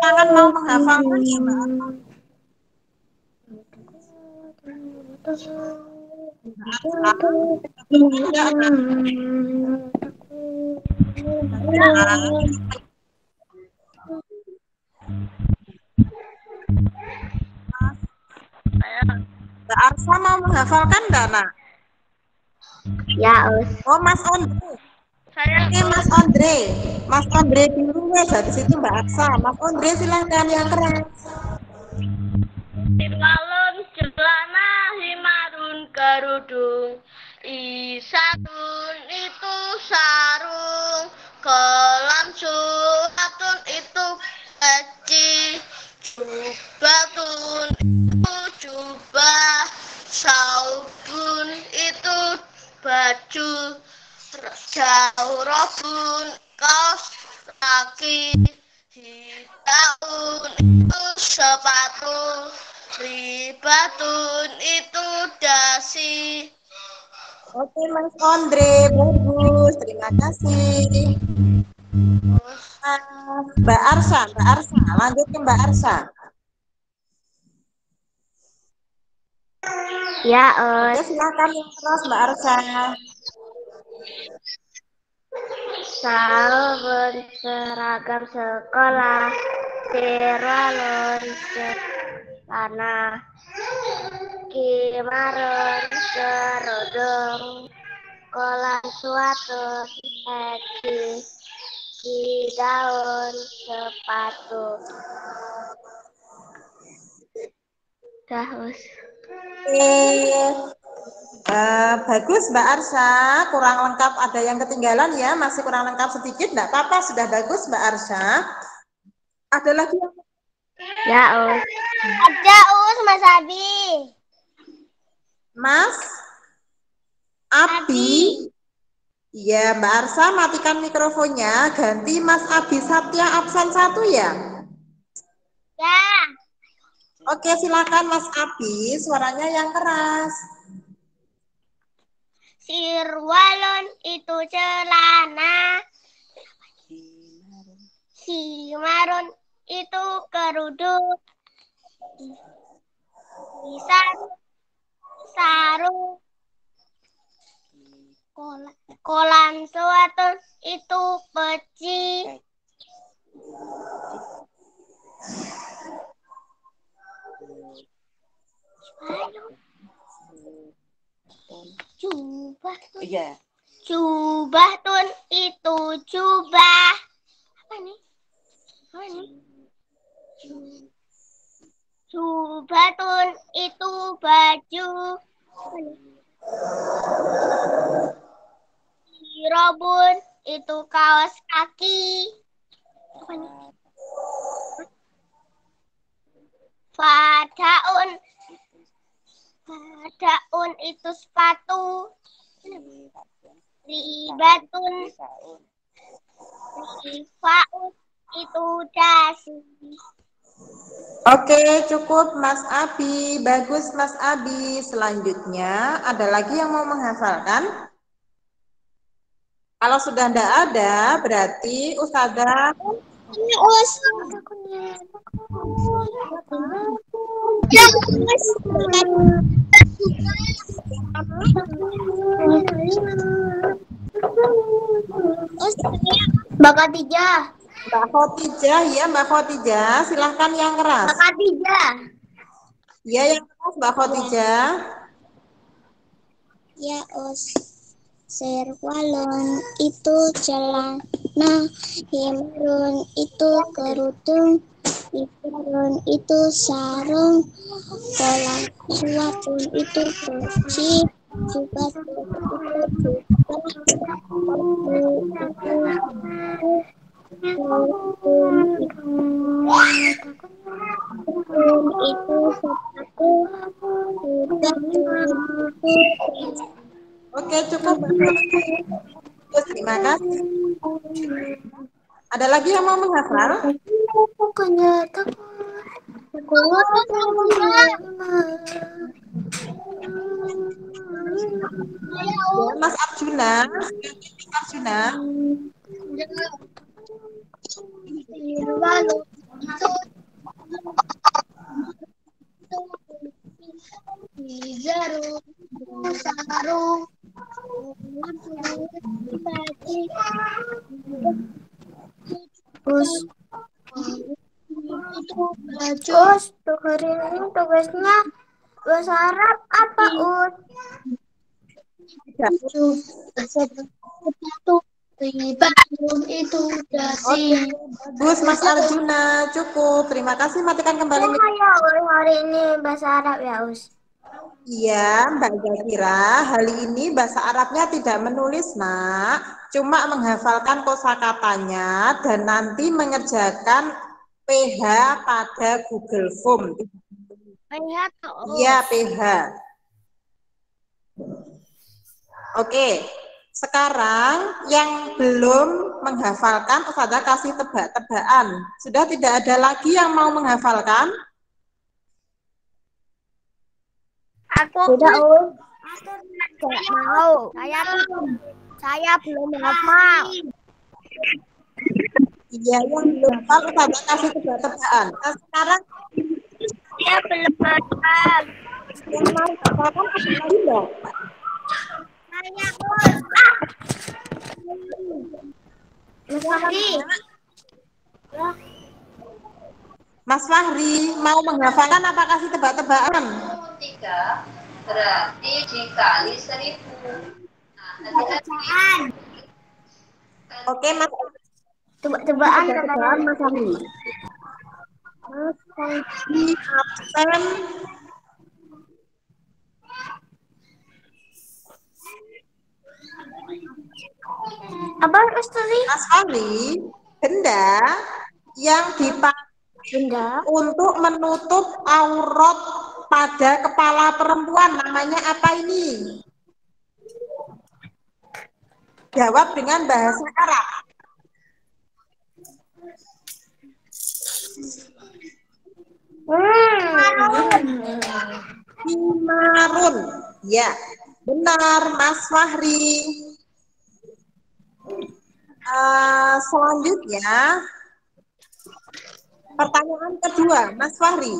[SPEAKER 4] Tangan mau menghafalkan ya, Mbak? Mbak Arsa mau menghafalkan enggak, Nak?
[SPEAKER 2] Ya, Us.
[SPEAKER 4] Oh, Mas Ondu. Oke, Mas Andre. Mas Andre dulu wes, habis itu Mbak Aksa. Mas Andre silahkan yang keras.
[SPEAKER 1] Sirwalun celana himarun kerudung, isatun itu sarung, kelam suratun itu peci, jubatun itu jubah, saubun itu baju, jaurobun kaos kaki, hidaun itu sepatu, ribatun itu dasi.
[SPEAKER 4] Oke, Mas Andre, bagus. Terima kasih. Mbak Arsa, lanjut ke Mbak Arsa.
[SPEAKER 2] Ya,
[SPEAKER 4] Oke, silakan yang keras Mbak Arsa.
[SPEAKER 2] sahur berseragam sekolah, sirwalun celana, kimarun kerudung, kolan suatu peci, daun sepatu. Dahus.
[SPEAKER 4] Bagus Mbak Arsa, kurang lengkap ada yang ketinggalan ya, masih kurang lengkap sedikit, enggak apa-apa, sudah bagus Mbak Arsa. Ada lagi yang...
[SPEAKER 2] Ya, ada Mas Abi.
[SPEAKER 4] Mas Abi. Ya, Mbak Arsa matikan mikrofonnya, ganti Mas Abi Satya absen 1 ya.
[SPEAKER 2] Ya.
[SPEAKER 4] Oke, silakan Mas Abi, suaranya yang keras.
[SPEAKER 2] Sirwalun itu celana, himarun itu kerudung, sarung, kolan suatu itu peci, jubah tun. Iya. Jubah tun itu jubah. Apa nih? Jubah tun itu baju. Robun itu kaos kaki. Apa nih? Fadaun itu sepatu. Ribatun itu dasi.
[SPEAKER 4] Oke, cukup Mas Abi. Bagus Mas Abi. Selanjutnya, ada lagi yang mau menghafalkan? Kalau sudah tidak ada, berarti Ustazah
[SPEAKER 2] Mbak Khadijah.
[SPEAKER 4] Mbak Khotijah, ya Mbak Khotijah, silahkan yang keras.
[SPEAKER 2] Mbak Khadijah.
[SPEAKER 4] Ya, yang keras Mbak Khotijah.
[SPEAKER 2] Ya, Sirwalun itu celana, himarun itu kerudung, isarun itu sarung, kolan suatun itu peci, jubatun itu itu sepatu,
[SPEAKER 4] Oke, cukup. Terima kasih. Ada lagi yang mau menghafal?
[SPEAKER 2] Bukannya
[SPEAKER 4] Ya, Mas Arjuna. Arjuna.
[SPEAKER 2] sarung, Us, hari ini tugasnya bahasa Arab apa, Us?
[SPEAKER 4] Ya.
[SPEAKER 2] Sepatu,
[SPEAKER 1] itu udah
[SPEAKER 4] Oke, bagus Mas Arjuna. Cukup. Terima kasih. Matikan kembali.
[SPEAKER 2] Ya, hari ini bahasa Arab ya, Us.
[SPEAKER 4] Iya, Mbak Zafira. Hari ini bahasa Arabnya tidak menulis, Nak. Cuma menghafalkan kosakatanya dan nanti mengerjakan PH pada Google Form. Iya, PH. Oke, sekarang yang belum menghafalkan, Ustazah kasih tebak-tebakan. Sudah tidak ada lagi yang mau menghafalkan?
[SPEAKER 2] Aku tidak, Us. Tidak mau. Saya belum hafal.
[SPEAKER 4] Iya, yang belum hafal, Ustazah kasih tebak-tebakan. Nah, sekarang
[SPEAKER 2] Saya belum hafal.
[SPEAKER 4] yang mau hafalkan ada lagi enggak?
[SPEAKER 2] Saya, Us.
[SPEAKER 4] Mas Fahri, mau menghafalkan apa kasih tebak-tebakan?
[SPEAKER 1] 3 berarti dikali 1000. Nah,
[SPEAKER 4] Oke, Mas.
[SPEAKER 2] Tebak-tebakan
[SPEAKER 4] Tebak-tebakan Mas Fahri. Mas Fahri absen.
[SPEAKER 2] Apa, Ustazi?
[SPEAKER 4] Mas Fahri, benda yang dipakai untuk menutup aurat pada kepala perempuan, namanya apa ini? Jawab dengan bahasa Arab. Himarun. Ya, benar Mas Fahri. Selanjutnya, pertanyaan kedua, Mas Fahri.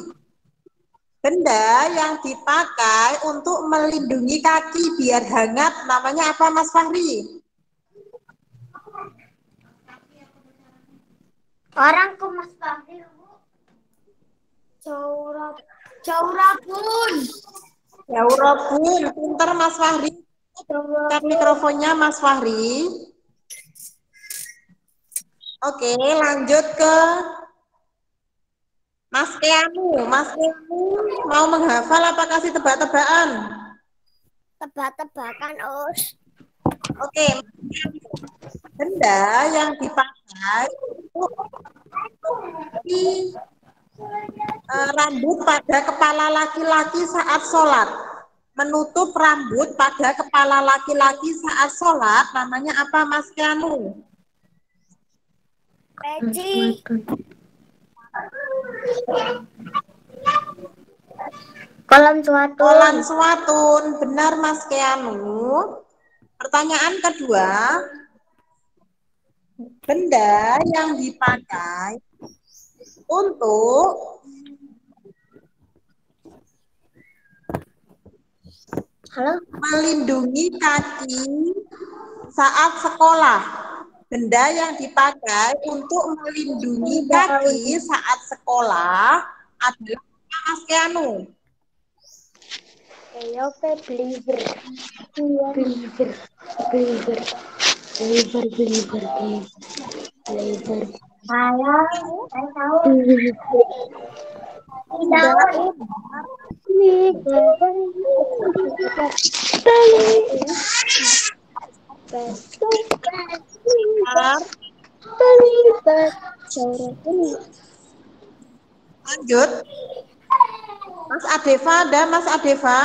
[SPEAKER 4] Benda yang dipakai untuk melindungi kaki biar hangat, namanya apa Mas Fahri?
[SPEAKER 2] Orang ke Mas Fahri. Jaurabun.
[SPEAKER 4] Jaurabun, pinter Mas Fahri. Cek mikrofonnya Mas Fahri. Oke, lanjut ke Mas Keanu. Mas Keanu mau menghafal apa kasih tebak-tebakan?
[SPEAKER 2] Tebak-tebakan, Us.
[SPEAKER 4] Oke, benda yang dipakai untuk rambut pada kepala laki-laki saat sholat. Menutup rambut pada kepala laki-laki saat sholat, namanya apa Mas Keanu?
[SPEAKER 2] Peci. Kolam suatun.
[SPEAKER 4] Kolam suatun, benar Mas Keanu. Pertanyaan kedua, benda yang dipakai untuk melindungi kaki saat sekolah. Benda yang dipakai untuk melindungi kaki saat sekolah adalah Mas Keanu.
[SPEAKER 2] Believer. Saya tahu.
[SPEAKER 4] Lanjut. Mas Adeva ada, Mas Adeva?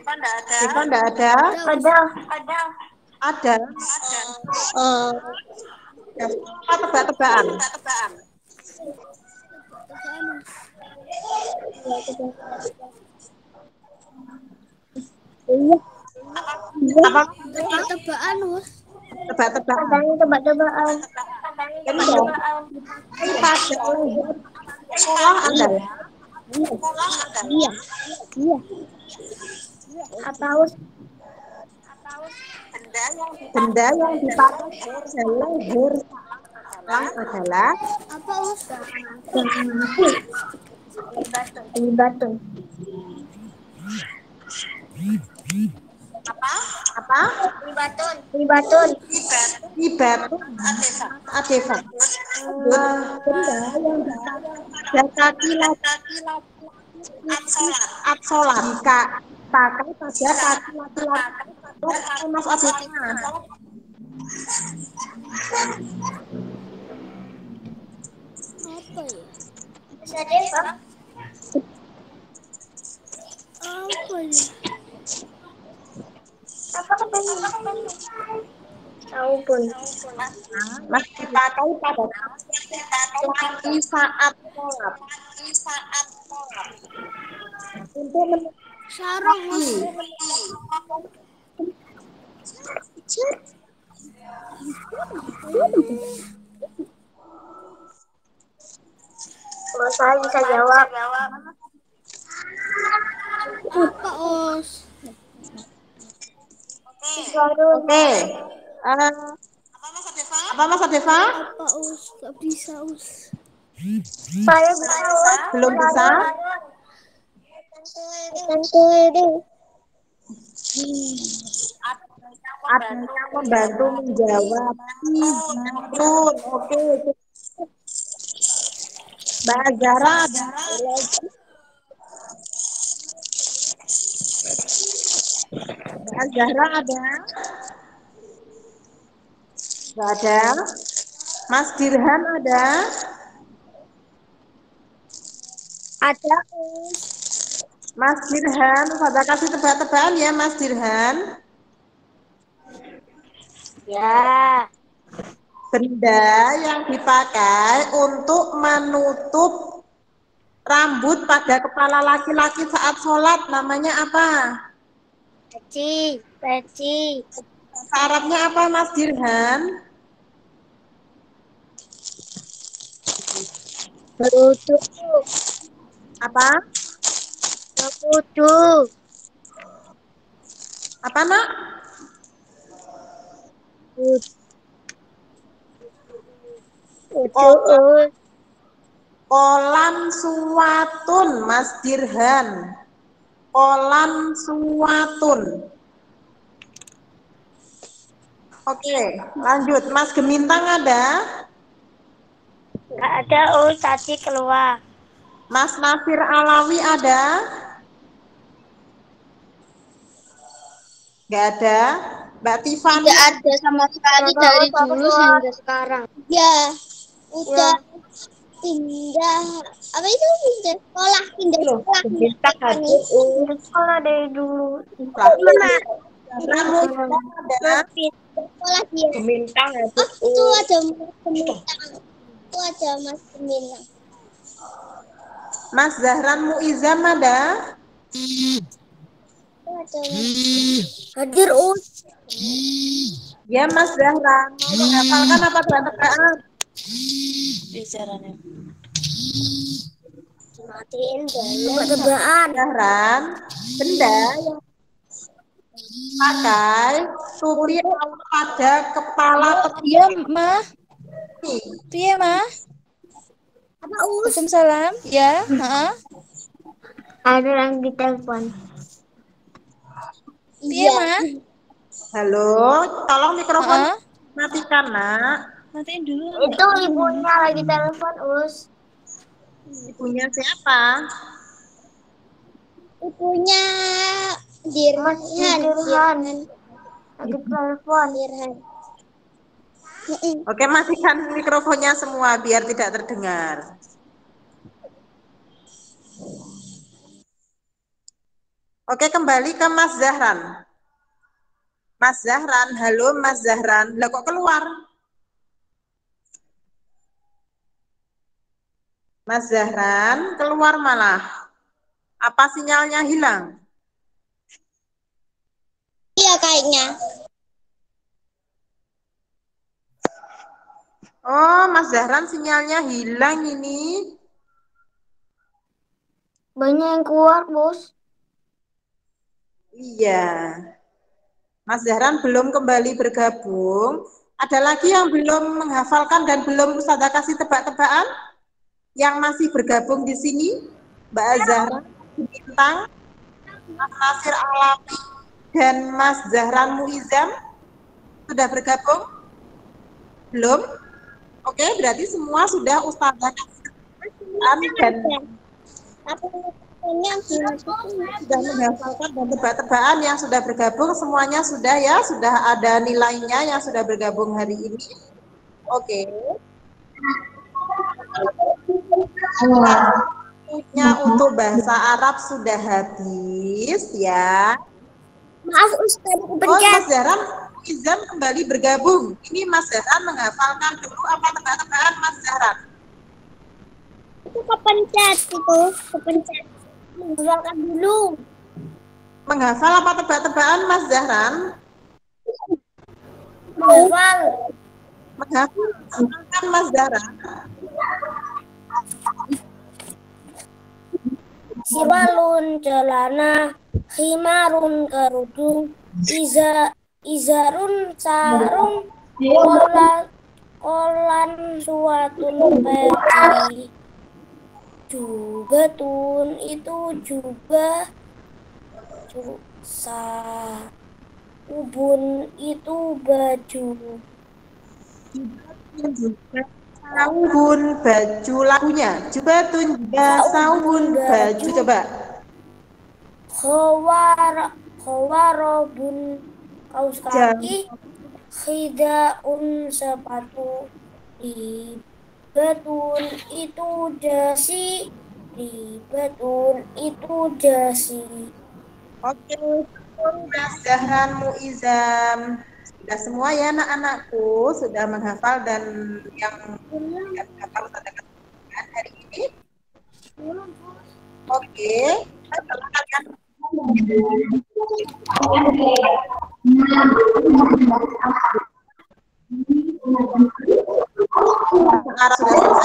[SPEAKER 4] Adeva enggak ada? Ada. Apa tebak-tebakan? Apa? Tebak-tebakan. Sekolah adalah
[SPEAKER 2] Apa, Us?
[SPEAKER 4] benda yang dipakai adalah adalah
[SPEAKER 2] Apa, Us? Batu.
[SPEAKER 4] apa?
[SPEAKER 2] Libatun.
[SPEAKER 4] Libatun. Adeva. Benda yang pada kaki laki-laki saat sholat. Pakai pada kaki laki-laki. Mas Adeva.
[SPEAKER 2] Apa ya? Bisa deh, Pak. Apa ya? Apa katanya? Tahu pun.
[SPEAKER 4] Mas dipakai pada laki saat sholat. Untuk
[SPEAKER 2] Sarung, Mus. Oh, saya bisa jawab. Apa, Us?
[SPEAKER 4] Oke. Apa Mas Adeva?
[SPEAKER 2] Apa, Us? Gak bisa, Us. Saya bisa, Us.
[SPEAKER 4] Belum bisa? Ada yang membantu menjawab. Betul. Oke. Mbak Azara. Mbak Azara ada? Nggak ada. Mas Dirhan ada?
[SPEAKER 2] Ada, Us.
[SPEAKER 4] Mas Dirhan, saya kasih tebak-tebakan ya Mas Dirhan.
[SPEAKER 2] Ya.
[SPEAKER 4] Benda yang dipakai untuk menutup rambut pada kepala laki-laki saat sholat namanya apa?
[SPEAKER 2] Peci.
[SPEAKER 4] Syaratnya apa Mas Dirhan?
[SPEAKER 2] Berutuh.
[SPEAKER 4] Apa?
[SPEAKER 2] Berutuh.
[SPEAKER 4] Apa nak? Kolam suwatun Mas Dirhan. Kolam suwatun. Oke, lanjut. Mas Gemintang ada?
[SPEAKER 2] Nggak ada, Us. Tadi keluar.
[SPEAKER 4] Mas Nafir Alawi ada? Nggak ada. Mbak Tiffany?
[SPEAKER 1] Tidak ada sama sekali dari dulu sampai sekarang. Ya, udah pindah. Apa itu pindah sekolah? Pindah sekolah.
[SPEAKER 4] Gemintang ada.
[SPEAKER 2] Sekolah dari dulu.
[SPEAKER 4] Mana? Ada.
[SPEAKER 1] Sekolah dia.
[SPEAKER 4] Gemintang ada.
[SPEAKER 1] Oh, itu ada Mas Gemintang. Itu ada Mas Gemintang.
[SPEAKER 4] Mas Zahran Muizam ada?
[SPEAKER 1] Itu ada Mas.
[SPEAKER 2] Hadir, Us.
[SPEAKER 4] Ya Mas Zahran. Mau menghafalkan apa tebak-tebakan?
[SPEAKER 1] Matiin
[SPEAKER 2] Tebak-tebakan.
[SPEAKER 4] Zahran, benda yang pakai tutup pada kepala
[SPEAKER 3] Iya, Ma. Iya, Ma.
[SPEAKER 1] Apa Us?
[SPEAKER 3] Waalaikumsalam. Ya, heeh.
[SPEAKER 2] Ada yang ditelepon.
[SPEAKER 3] Iya, Ma.
[SPEAKER 4] Halo, tolong mikrofon
[SPEAKER 3] Heeh.
[SPEAKER 4] matikan nak.
[SPEAKER 3] Matiin dulu.
[SPEAKER 2] Itu ibunya lagi telepon, Us.
[SPEAKER 4] Ibunya siapa?
[SPEAKER 1] Ibunya Dirhan.
[SPEAKER 2] Dirhan. Lagi telepon.
[SPEAKER 1] Dirhan.
[SPEAKER 4] Oke, matikan mikrofonnya semua biar tidak terdengar. Oke, kembali ke Mas Zahran. Mas Zahran, halo Mas Zahran. Lah kok keluar? Mas Zahran, keluar malah. Apa sinyalnya hilang?
[SPEAKER 1] Iya kayaknya.
[SPEAKER 4] Oh, Mas Zahran sinyalnya hilang ini.
[SPEAKER 2] Banyak yang keluar, Bos.
[SPEAKER 4] Iya. Mas Zahran belum kembali bergabung. Ada lagi yang belum menghafalkan dan belum Ustazah kasih tebak-tebakan? Yang masih bergabung di sini? Mbak Zahra Bintang, Mas Nasir Alawi, dan Mas Zahran Muizam? Sudah bergabung? Belum? Oke, berarti semua sudah Ustazah dan sudah menghafalkan dan tebak-tebakan yang sudah bergabung semuanya sudah ya, sudah ada nilainya yang sudah bergabung hari ini. Oke. Waktunya untuk bahasa Arab sudah habis ya.
[SPEAKER 2] Maaf Ustaz,
[SPEAKER 4] Oh, Mas Zahran, Izam kembali bergabung. Ini Mas Zahran menghafalkan dulu apa tebak-tebakan Mas Zahran?
[SPEAKER 2] itu kepencet itu, kepencet. Menghafalkan dulu.
[SPEAKER 4] Menghafal apa tebak-tebakan Mas Zahran?
[SPEAKER 2] Menghafal.
[SPEAKER 4] Menghafalkan Mas Zahran.
[SPEAKER 2] Siwalun celana, khimarun kerudung, izarun sarung, kolan suatun peci. Jubatun itu juga, ubun itu baju.
[SPEAKER 4] Saubun baju lagunya. Jubatun juga saubun baju. Coba.
[SPEAKER 2] Khawarobun kaus kaki, khidaun sepatu, libatun itu jasi, libatun itu jasi.
[SPEAKER 4] Oke, Mas Zahran Muizam. Sudah semua ya anak-anakku, sudah menghafal dan yang tidak menghafal tanda hari ini. Oke, setelah kalian Arab sudah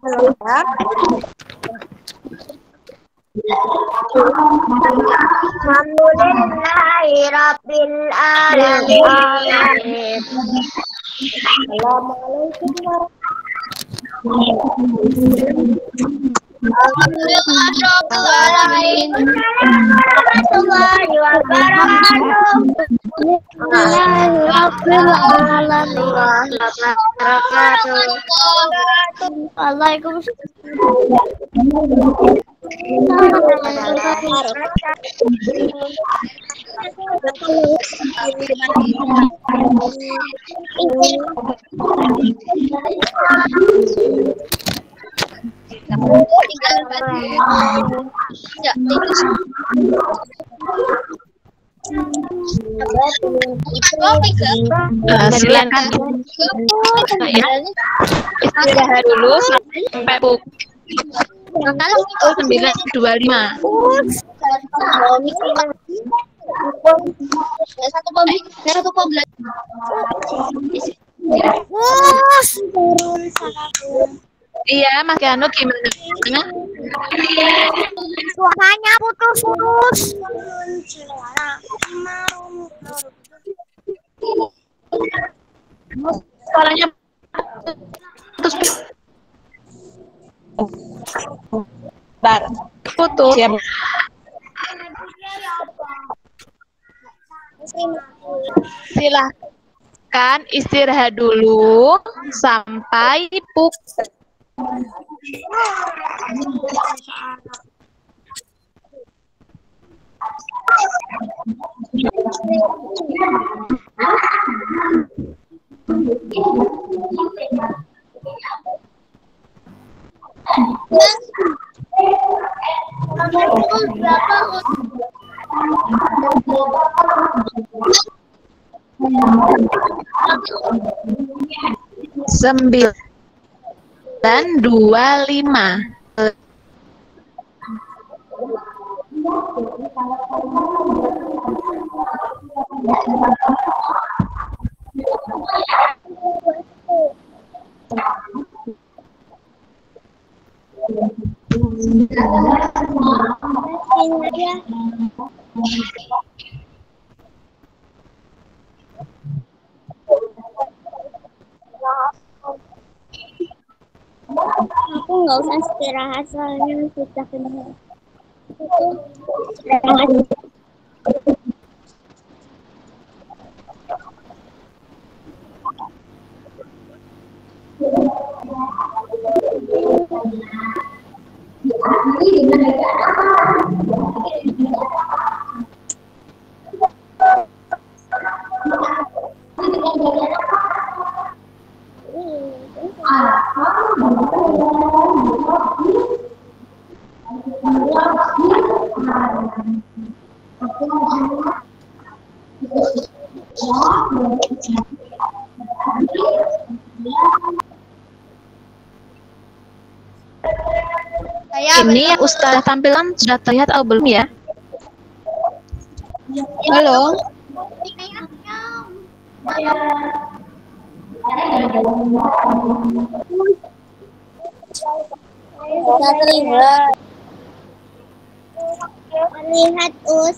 [SPEAKER 4] selesai.
[SPEAKER 2] Alhamdulillahi Rabbil Alamin. Assalamualaikum warahmatullahi wabarakatuh.
[SPEAKER 3] Silakan istirahat dulu sampai pukul 9.25. Iya, Mas Gano gimana?
[SPEAKER 2] Suaranya putus-putus.
[SPEAKER 3] Suaranya putus. Putus ya. Silahkan istirahat dulu sampai pukul. Sembilan 25.
[SPEAKER 2] Aku nggak usah istirahat soalnya sudah kenyang.
[SPEAKER 3] Ini yang Ustazah tampilkan sudah terlihat atau belum ya? Halo?
[SPEAKER 1] Sudah terlihat. Terlihat, Us.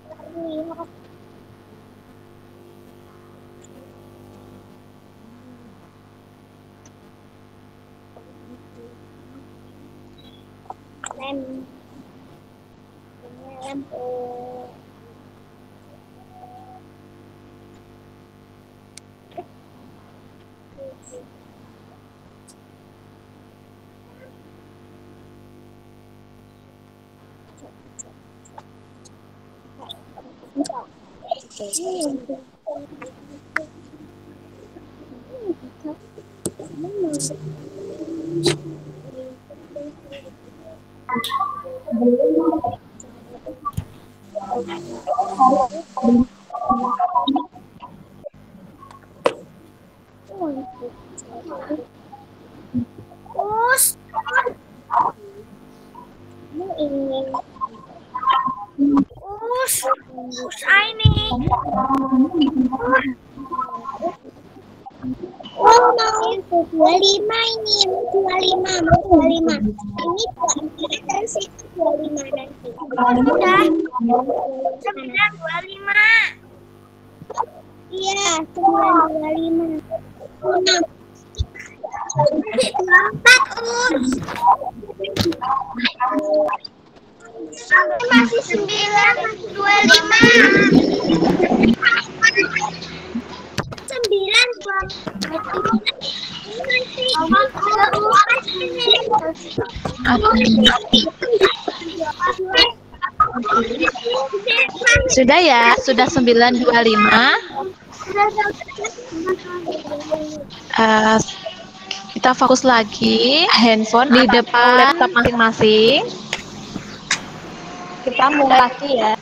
[SPEAKER 1] Terlihat. Lampu. Us. Us ini. Oh, mau 25 ini, 25. Ini 24 terus itu 25 nanti. Oh, sudah. 925. Iya, 925. 4 Us. Masih 925. 9
[SPEAKER 3] Sudah ya, sudah 925. Kita fokus lagi, handphone di depan laptop masing-masing. Kita mulai lagi ya.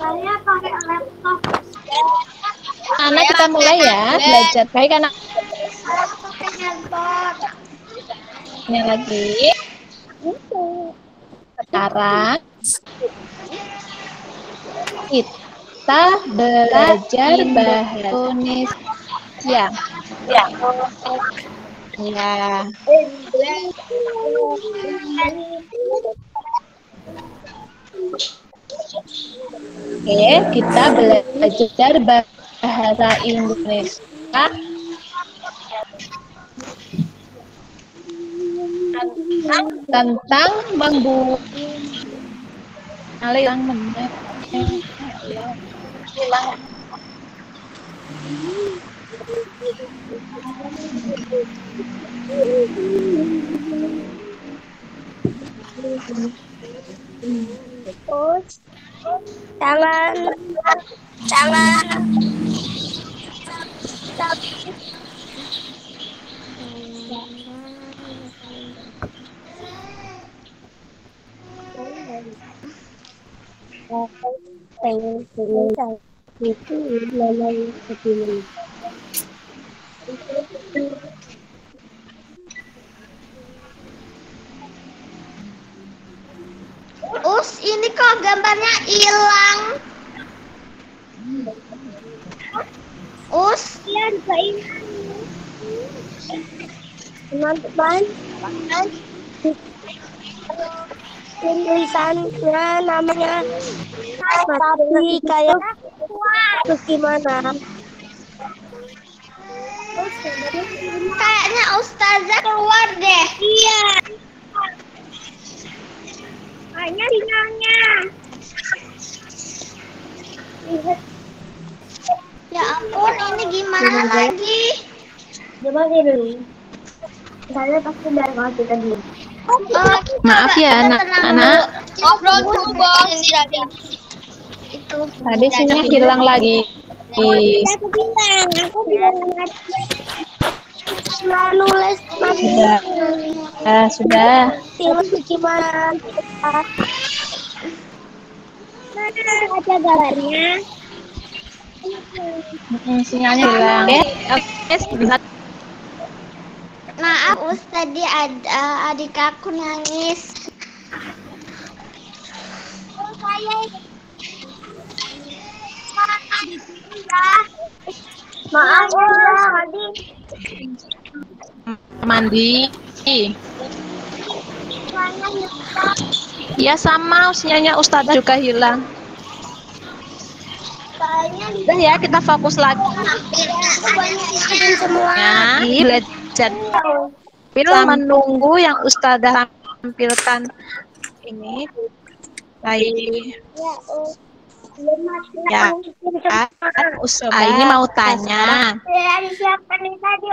[SPEAKER 1] Saya pakai laptop.
[SPEAKER 3] Anak kita mulai ya, belajar. Baik anak.
[SPEAKER 1] Pakai handphone.
[SPEAKER 3] Ini lagi. Sekarang kita belajar bahasa Indonesia. Ya. Oke, kita belajar bahasa Indonesia tentang membuat aliran menit.
[SPEAKER 1] Terus tangan Us, ini kok gambarnya hilang? Us, ya juga hilang. Teman-teman, tulisannya namanya tapi kayak terus gimana? Kayaknya Ustazah keluar deh. Iya. Kayaknya sinyalnya. Ya ampun, ini gimana lagi? Coba dulu. Saya pasti dari waktu tadi.
[SPEAKER 3] Maaf ya anak-anak.
[SPEAKER 1] Ngobrol dulu, Bos. Itu.
[SPEAKER 3] Tadi sinyal hilang lagi.
[SPEAKER 1] Aku bilang selalu les
[SPEAKER 3] Sudah.
[SPEAKER 1] terus gimana? Mana ada gambarnya?
[SPEAKER 3] Sinyalnya hilang. Oke, sebentar.
[SPEAKER 1] Maaf Ustaz, tadi ada adik aku nangis. Maaf Ustaz, tadi
[SPEAKER 3] Mandi. Ya sama, sinyalnya Ustazah juga hilang. Udah ya, kita fokus lagi. Ya, belajar. Sambil menunggu yang Ustazah tampilkan ini. Baik. Ya, Ustazah ini mau tanya.
[SPEAKER 1] Disiapkan ini tadi,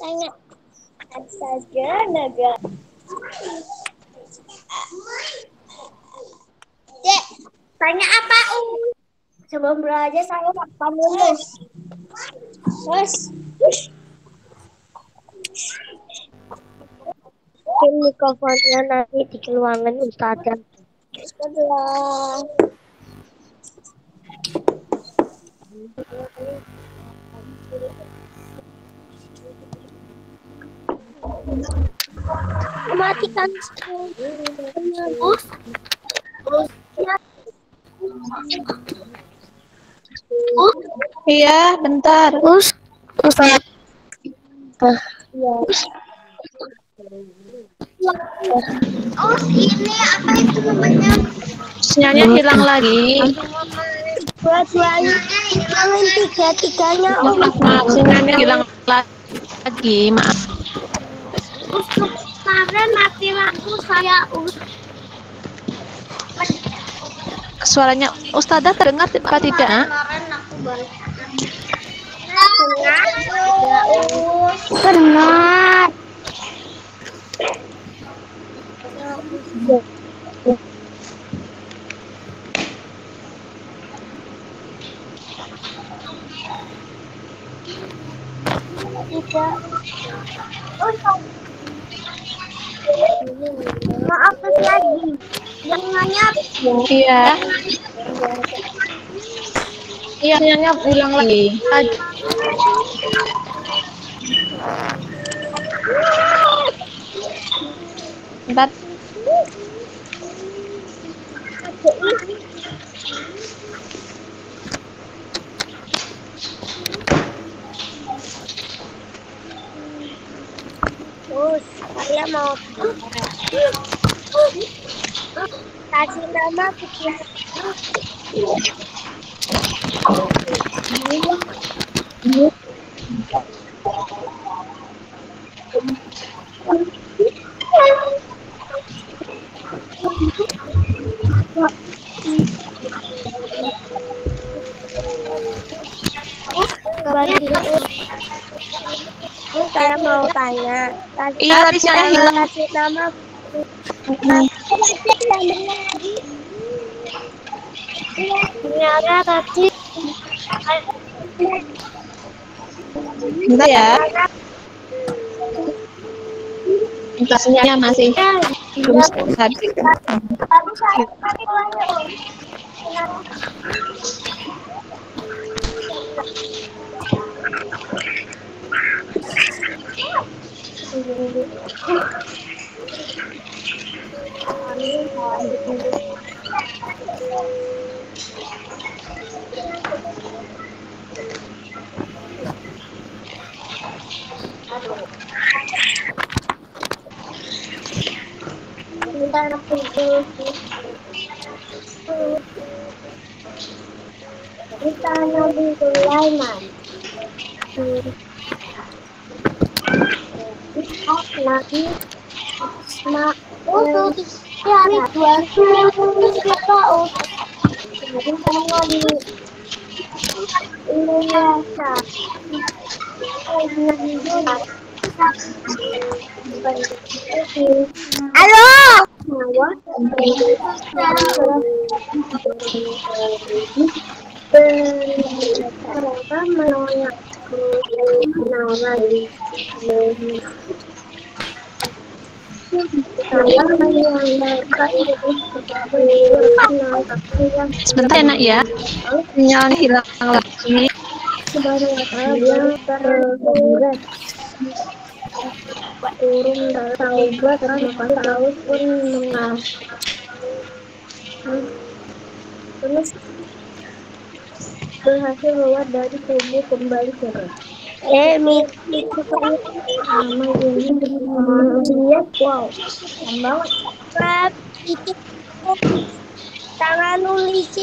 [SPEAKER 1] Tanya saja naga. Dek, tanya apa, Sebelum belajar saya makan dulu. Terus. Ini mikrofonnya nanti di ruangan Ustazah. Sebelah. Matikan.
[SPEAKER 3] Iya, bentar.
[SPEAKER 1] Ustaz. Ini apa itu namanya?
[SPEAKER 3] Sinyalnya hilang lagi.
[SPEAKER 1] Dua-duanya hilangin tiga-tiganya.
[SPEAKER 3] Maaf, sinyalnya hilang lagi. Maaf.
[SPEAKER 1] Kemarin mati lampu saya.
[SPEAKER 3] Suaranya Ustazah terdengar apa tidak?
[SPEAKER 1] Kemarin aku baru. Benar. Tidak. Maaf lagi. Yang nanya.
[SPEAKER 3] Iya. Iya, sinyalnya hilang lagi. Bentar.
[SPEAKER 1] Terus saya mau kasih nama Putih. Saya mau tanya.
[SPEAKER 3] Iya, tadi sinyalnya hilang.
[SPEAKER 1] Kasih nama. Ternyata tadi.
[SPEAKER 3] Bentar ya. Sinyalnya masih belum stabil.
[SPEAKER 2] Kita Nabi Sulaiman. Nabi Ismail. Ini dua siapa Nabi Ilyasa. Halo. Mereka menolak
[SPEAKER 3] Sebentar ya nak ya, sinyalnya hilang lagi.
[SPEAKER 2] Turun taubat tanpa tahu pun terus berhasil keluar dari tubuh kembali ke nama ini lihat wow banget itu tangan nulis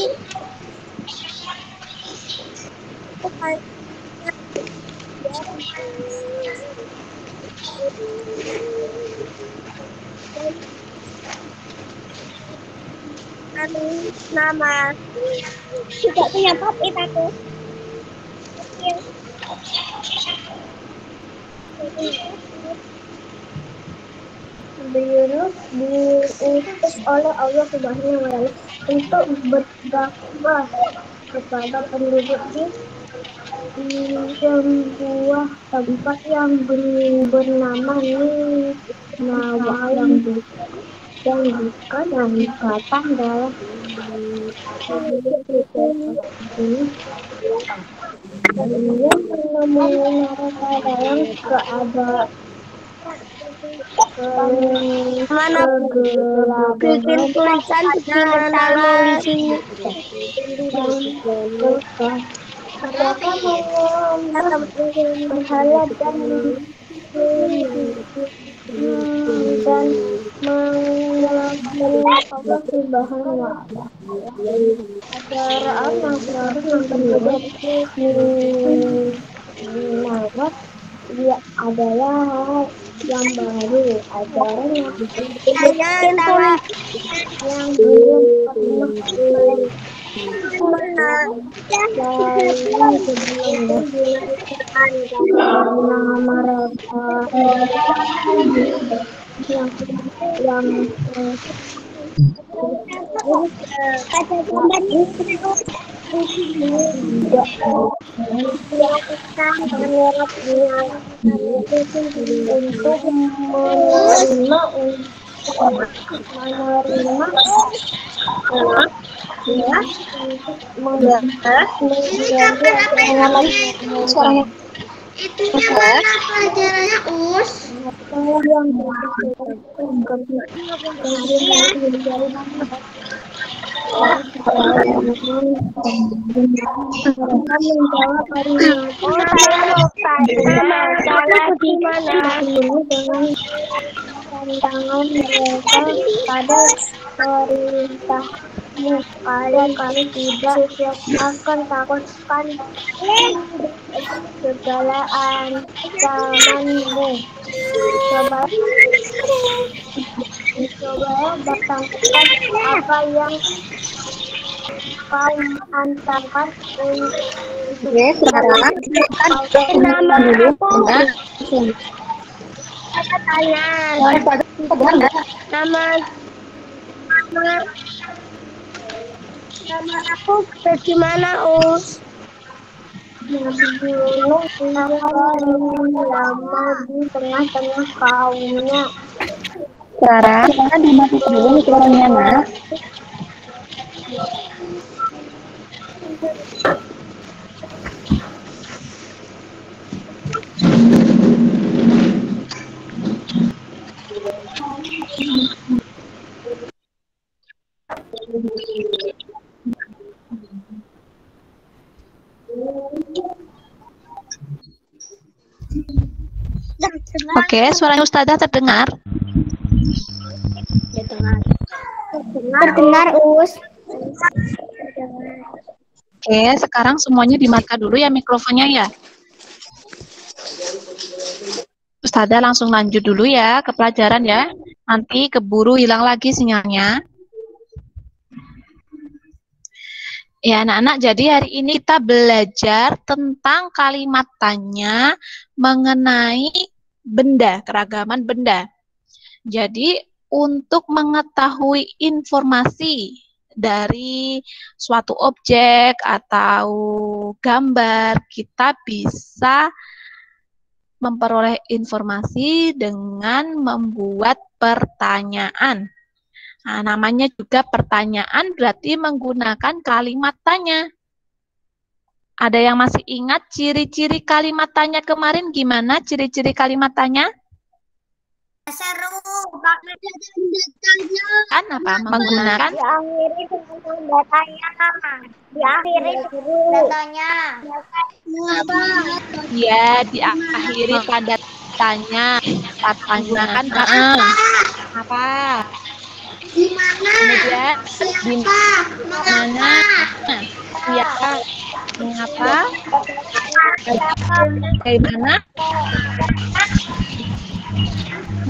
[SPEAKER 2] nama tidak punya papit aku Yunus diutus oleh Allah Subhanahu wa Ta'ala untuk berdakwah kepada penduduk di sebuah tempat yang bernama Nawa yang bukan yang datang dalam ini dia menemui mereka dalam keadaan bikin tulisan gimana nulis mereka berhala dan mengelakukan Allah Subhanahu wa Ta'ala. Ajaran yang seharusnya terjadi menurut dia adalah yang baru, ajaran yang belum pernah sebelumnya mereka yang
[SPEAKER 3] Suaranya
[SPEAKER 1] itu gimana pelajarannya Us?
[SPEAKER 2] masalah di mana dengan tantangan mereka pada perintahmu kalau kami tidak akan takutkan segala ancamanmu coba datangkan apa yang kau hantarkan nama aku saya tanya nama aku bagaimana Us? Nabi Yunus lama di tengah-tengah kaumnya.
[SPEAKER 3] Clara, dimati dulu suaranya nak. Oke, suaranya Ustazah terdengar.
[SPEAKER 2] Terdengar Us.
[SPEAKER 3] Oke, sekarang semuanya dimatikan dulu ya mikrofonnya ya. Ustazah langsung lanjut dulu ya ke pelajaran ya. Nanti keburu hilang lagi sinyalnya. Ya anak-anak, jadi hari ini kita belajar tentang kalimat tanya mengenai benda, keragaman benda. Jadi untuk mengetahui informasi dari suatu objek atau gambar, kita bisa memperoleh informasi dengan membuat pertanyaan. Nah, namanya juga pertanyaan berarti menggunakan kalimat tanya. Ada yang masih ingat ciri-ciri kalimat tanya kemarin? Gimana ciri-ciri kalimat tanya?
[SPEAKER 1] Seru, pakai tanya.
[SPEAKER 3] Kan apa? Menggunakan
[SPEAKER 2] Diakhiri dengan tanda tanya. Diakhiri datanya.
[SPEAKER 1] Mengapa?
[SPEAKER 3] ya diakhiri tanda tanya. Menggunakan apa?
[SPEAKER 1] Di mana?
[SPEAKER 3] Kemudian di
[SPEAKER 1] Siapa?
[SPEAKER 3] mana? Siapa? Mengapa? Bagaimana?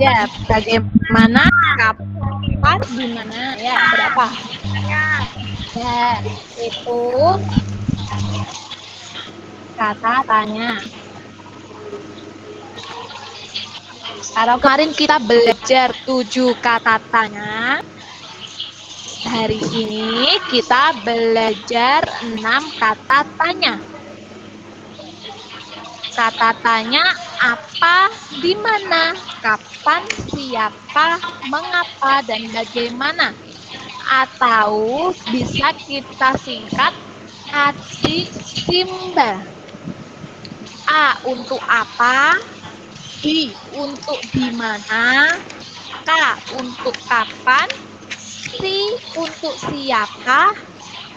[SPEAKER 3] Ya, bagaimana? Kapan? Di mana? Ya, berapa? Ya, itu kata tanya. Sekarang kemarin kita belajar 7 kata tanya. Hari ini kita belajar 6 kata tanya. Kata tanya apa, di mana, kapan, siapa, mengapa, dan bagaimana. Atau bisa kita singkat Adi Simba. A untuk apa, I untuk di mana, K untuk kapan, C untuk siapa,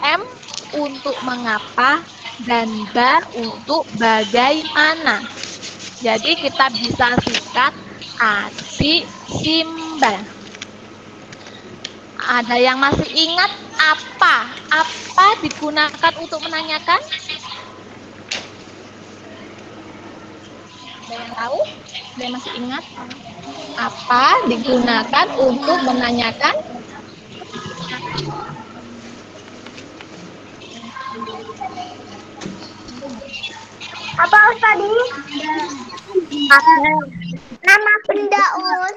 [SPEAKER 3] M untuk mengapa, dan B untuk bagaimana. Jadi kita bisa singkat Adi Simba. Ada yang masih ingat apa? Apa digunakan untuk menanyakan? Ada yang tahu? Ada yang masih ingat? Apa digunakan untuk menanyakan?
[SPEAKER 2] Apa tadi? Nama benda Us.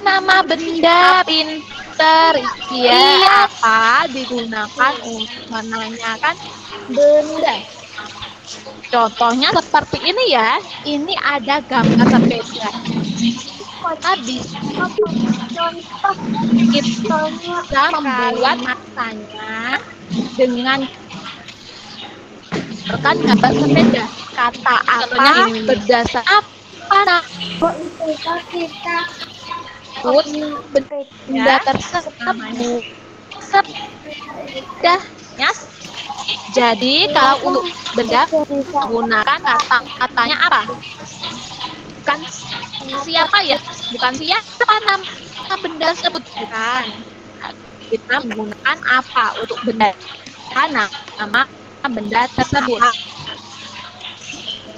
[SPEAKER 3] Nama benda, pinter. Iya, apa digunakan untuk menanyakan benda? Contohnya seperti ini ya. Ini ada gambar sepeda. Habis kita membuat matanya dengan rekan gambar sepeda. Kata apa berdasar apa
[SPEAKER 2] Kita
[SPEAKER 3] benda tersebut sepedanya. Jadi kalau untuk benda menggunakan katanya apa? Bukan siapa ya? Bukan siapa nama benda tersebut, bukan. Kita menggunakan apa untuk benda? Karena nama benda tersebut.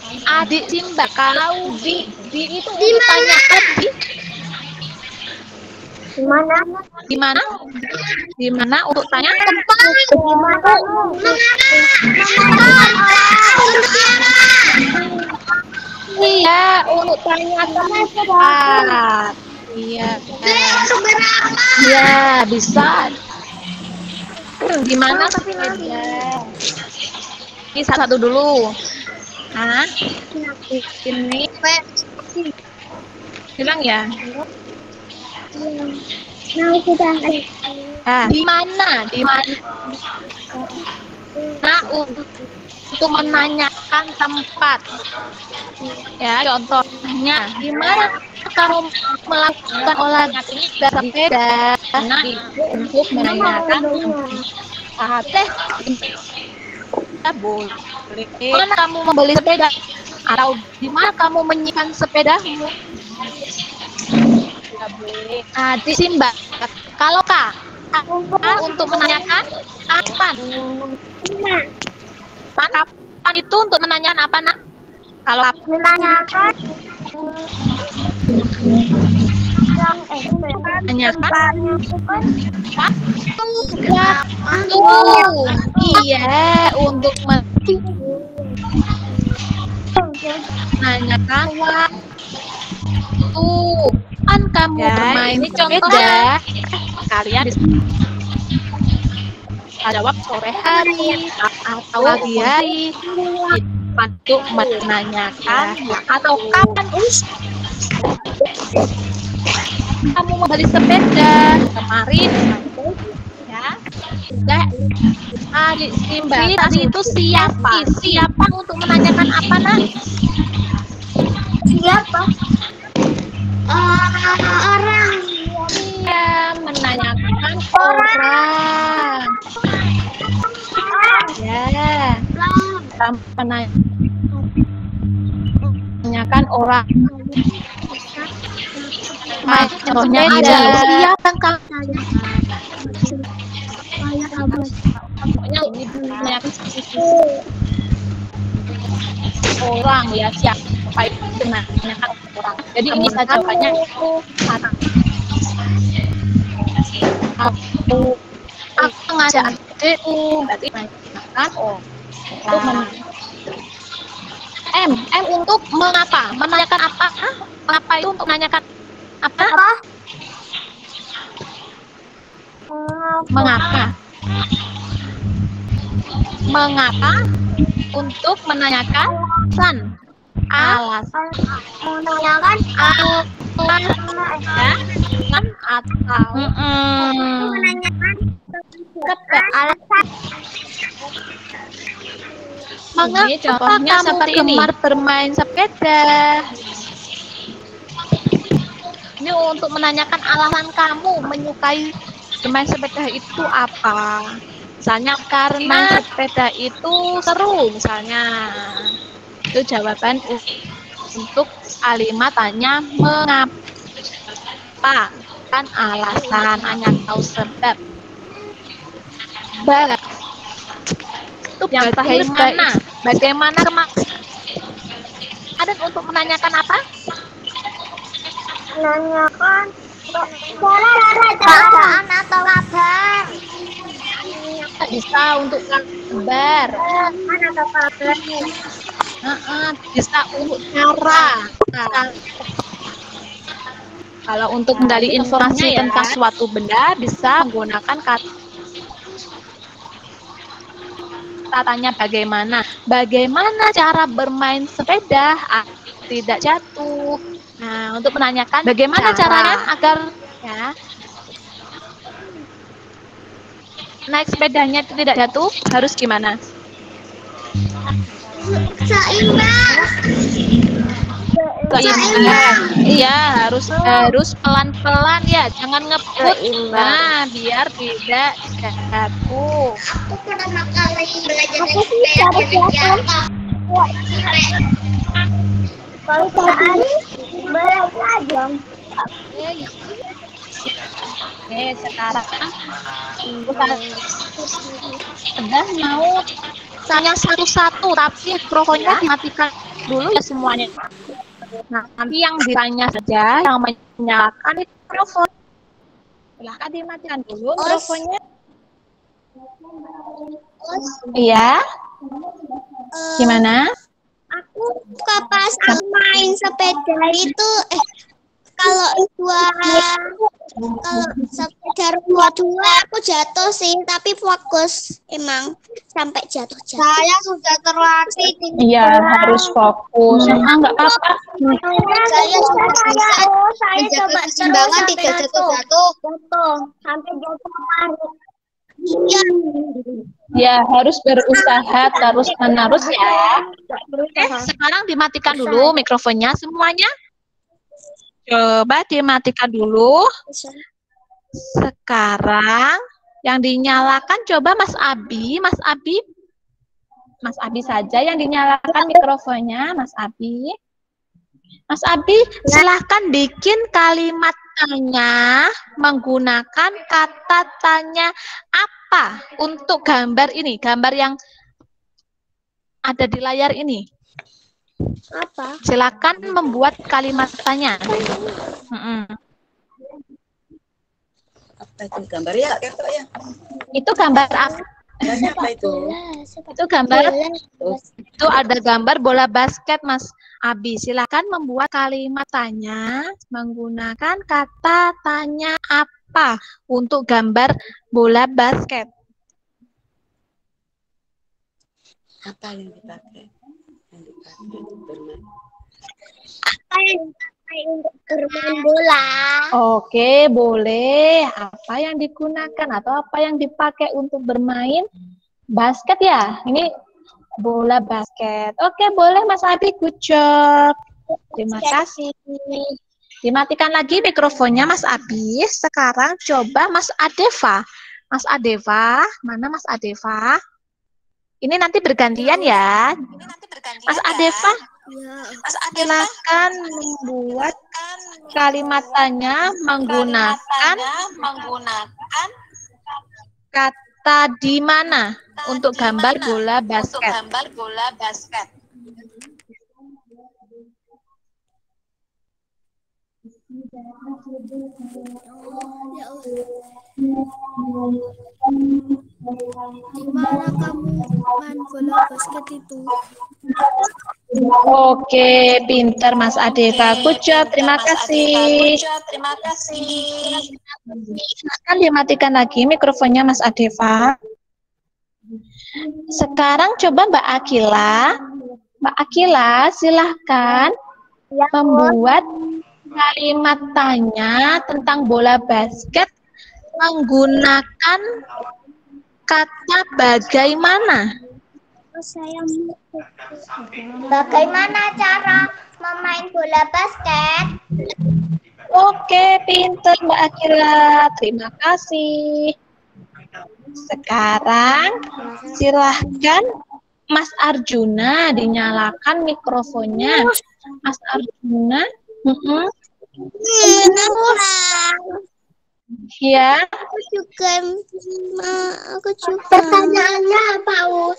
[SPEAKER 3] Adik Simba, kalau di itu ditanya adik
[SPEAKER 2] di mana?
[SPEAKER 3] di mana? Di mana untuk tanya tempat?
[SPEAKER 2] Di mana?
[SPEAKER 3] Iya, untuk tanya tempat. Iya. Iya, bisa. Di mana sepeda? Ini satu dulu. Hah? Ini bilang ya.
[SPEAKER 2] Nah, sudah.
[SPEAKER 3] Di mana? Di mana? Nah, untuk menanyakan tempat. Ya, contohnya, di mana kamu melakukan olahraga sepeda? Nah, itu untuk menanyakan tempat. Boleh. Mana kamu membeli sepeda? Atau di mana kamu menyimpan sepedamu? Tidak boleh. Di Simba. Kalau Kak, untuk menanyakan kapan? kapan itu untuk menanyakan apa, Nak? Kalau
[SPEAKER 2] Menanyakan yang
[SPEAKER 3] menanyakan
[SPEAKER 2] ya
[SPEAKER 3] iya, untuk menanyakan waktu. Kan kamu bermain
[SPEAKER 6] ini
[SPEAKER 3] sepeda, kalian bisa jawab sore hari atau pagi hari untuk menanyakan atau kapan kamu mau beli sepeda kemarin ya. Enggak, adik Simba tadi itu siapa untuk menanyakan apa, Nak?
[SPEAKER 2] siapa? Orang.
[SPEAKER 3] Iya, menanyakan orang. Ya, menanyakan orang. Contohnya ada siapa yang pokoknya ini menanyakan orang ya, siapa itu menanyakan orang. Jadi ini saja jawabannya. Aku ngajak adikku, berarti menanyakan orang. M untuk mengapa? Menanyakan apa? Mengapa itu untuk menanyakan apa? Mengapa? Mengapa untuk menanyakan alasan.
[SPEAKER 2] Menanyakan
[SPEAKER 3] Alasan atau
[SPEAKER 2] menanyakan alasan.
[SPEAKER 3] mengapa
[SPEAKER 6] contohnya
[SPEAKER 3] kamu
[SPEAKER 6] seperti ini.
[SPEAKER 3] gemar bermain sepeda? Ini untuk menanyakan alasan kamu menyukai bermain sepeda itu apa? Misalnya karena sepeda itu seru, misalnya. Itu jawaban untuk kalimat tanya mengapa, kan alasan, hanya tahu sebab. Itu yang bagaimana kemarin untuk menanyakan apa?
[SPEAKER 2] Menanyakan keadaan atau kabar.
[SPEAKER 3] Bisa untuk kabar.
[SPEAKER 2] Atau kabar.
[SPEAKER 3] Bisa untuk cara. Kalau untuk menggali informasi tentang suatu benda bisa menggunakan kata tanya bagaimana. Bagaimana cara bermain sepeda tidak jatuh. Nah, untuk menanyakan bagaimana caranya agar ya naik sepedanya tidak jatuh, harus gimana? Seimbang. Iya, harus pelan-pelan ya, jangan ngebut. Nah, biar tidak jatuh.
[SPEAKER 2] Aku pertama kali belajar naik sepeda jatuh. Kalau tadi belajar.
[SPEAKER 3] Oke, sekarang sudah mau tanya satu-satu, tapi mikrofonnya dimatikan dulu ya semuanya. Nah, nanti yang ditanya saja yang menyalakan mikrofon. Silahkan dimatikan dulu mikrofonnya. Iya. Gimana?
[SPEAKER 1] Aku pas main sepeda itu kalau sepeda roda 2 aku jatuh sih, tapi fokus emang sampai jatuh. Saya sudah terlatih.
[SPEAKER 3] Iya, harus fokus. Enggak apa-apa.
[SPEAKER 1] Saya sudah bisa menjaga keseimbangan tidak jatuh-jatuh.
[SPEAKER 2] Sampai jatuh kemarin.
[SPEAKER 1] Iya.
[SPEAKER 3] Ya, harus berusaha terus-menerus ya. Sekarang dimatikan dulu mikrofonnya semuanya. Coba dimatikan dulu. Sekarang yang dinyalakan coba Mas Abi. Mas Abi saja yang dinyalakan mikrofonnya, Mas Abi. Mas Abi, silahkan bikin kalimat tanya menggunakan kata tanya apa untuk gambar ini, gambar yang ada di layar ini.
[SPEAKER 1] Apa?
[SPEAKER 3] Silakan membuat kalimat tanya.
[SPEAKER 6] Apa itu gambar ya, ya?
[SPEAKER 3] Itu gambar apa?
[SPEAKER 6] Gambarnya apa itu?
[SPEAKER 3] Itu gambar. Itu ada gambar bola basket, Mas Abi. Silakan membuat kalimat tanya menggunakan kata tanya apa untuk gambar bola basket.
[SPEAKER 6] Apa yang dipakai? Yang dipakai untuk bermain.
[SPEAKER 1] Apa yang dipakai untuk bermain bola?
[SPEAKER 3] Oke, boleh. Apa yang digunakan atau apa yang dipakai untuk bermain basket ya? Ini bola basket. Oke, boleh Mas Abi, good job. Terima kasih. Dimatikan lagi mikrofonnya Mas Abi. Sekarang coba Mas Adeva. Mas Adeva, mana Mas Adeva? Ini nanti bergantian ya. Mas Adeva, silakan membuat kalimat tanya menggunakan kata di mana untuk gambar bola basket.
[SPEAKER 1] Di mana kamu main bola basket itu?
[SPEAKER 3] Oke, pinter Mas Adeva. Good job, terima kasih. Silakan dimatikan lagi mikrofonnya Mas Adeva. Sekarang coba Mbak Akila. Mbak Akila, silahkan membuat kalimat tanya tentang bola basket menggunakan kata bagaimana.
[SPEAKER 1] Bagaimana cara memain bola basket?
[SPEAKER 3] Oke, pinter Mbak Akila. Terima kasih. Sekarang silahkan Mas Arjuna dinyalakan mikrofonnya. Mas Arjuna. Ya.
[SPEAKER 1] Aku juga. Pertanyaannya apa, Us?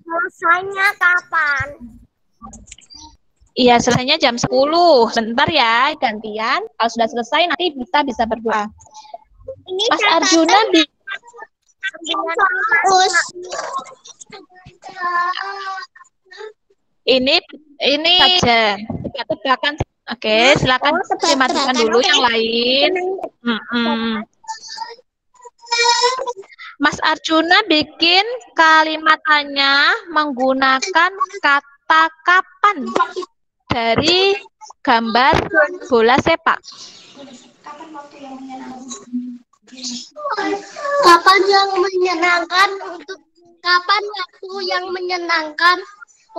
[SPEAKER 1] Selesainya kapan?
[SPEAKER 3] Iya, selesainya jam 10. Bentar ya, gantian. Kalau sudah selesai nanti kita bisa berdoa.
[SPEAKER 1] Ini
[SPEAKER 3] Mas Arjuna ini saja tebak-tebakan. Oke, silakan dimatikan dulu yang lain. Mas Arjuna bikin kalimat tanya menggunakan kata kapan dari gambar bola sepak.
[SPEAKER 1] Kapan yang menyenangkan untuk kapan waktu yang menyenangkan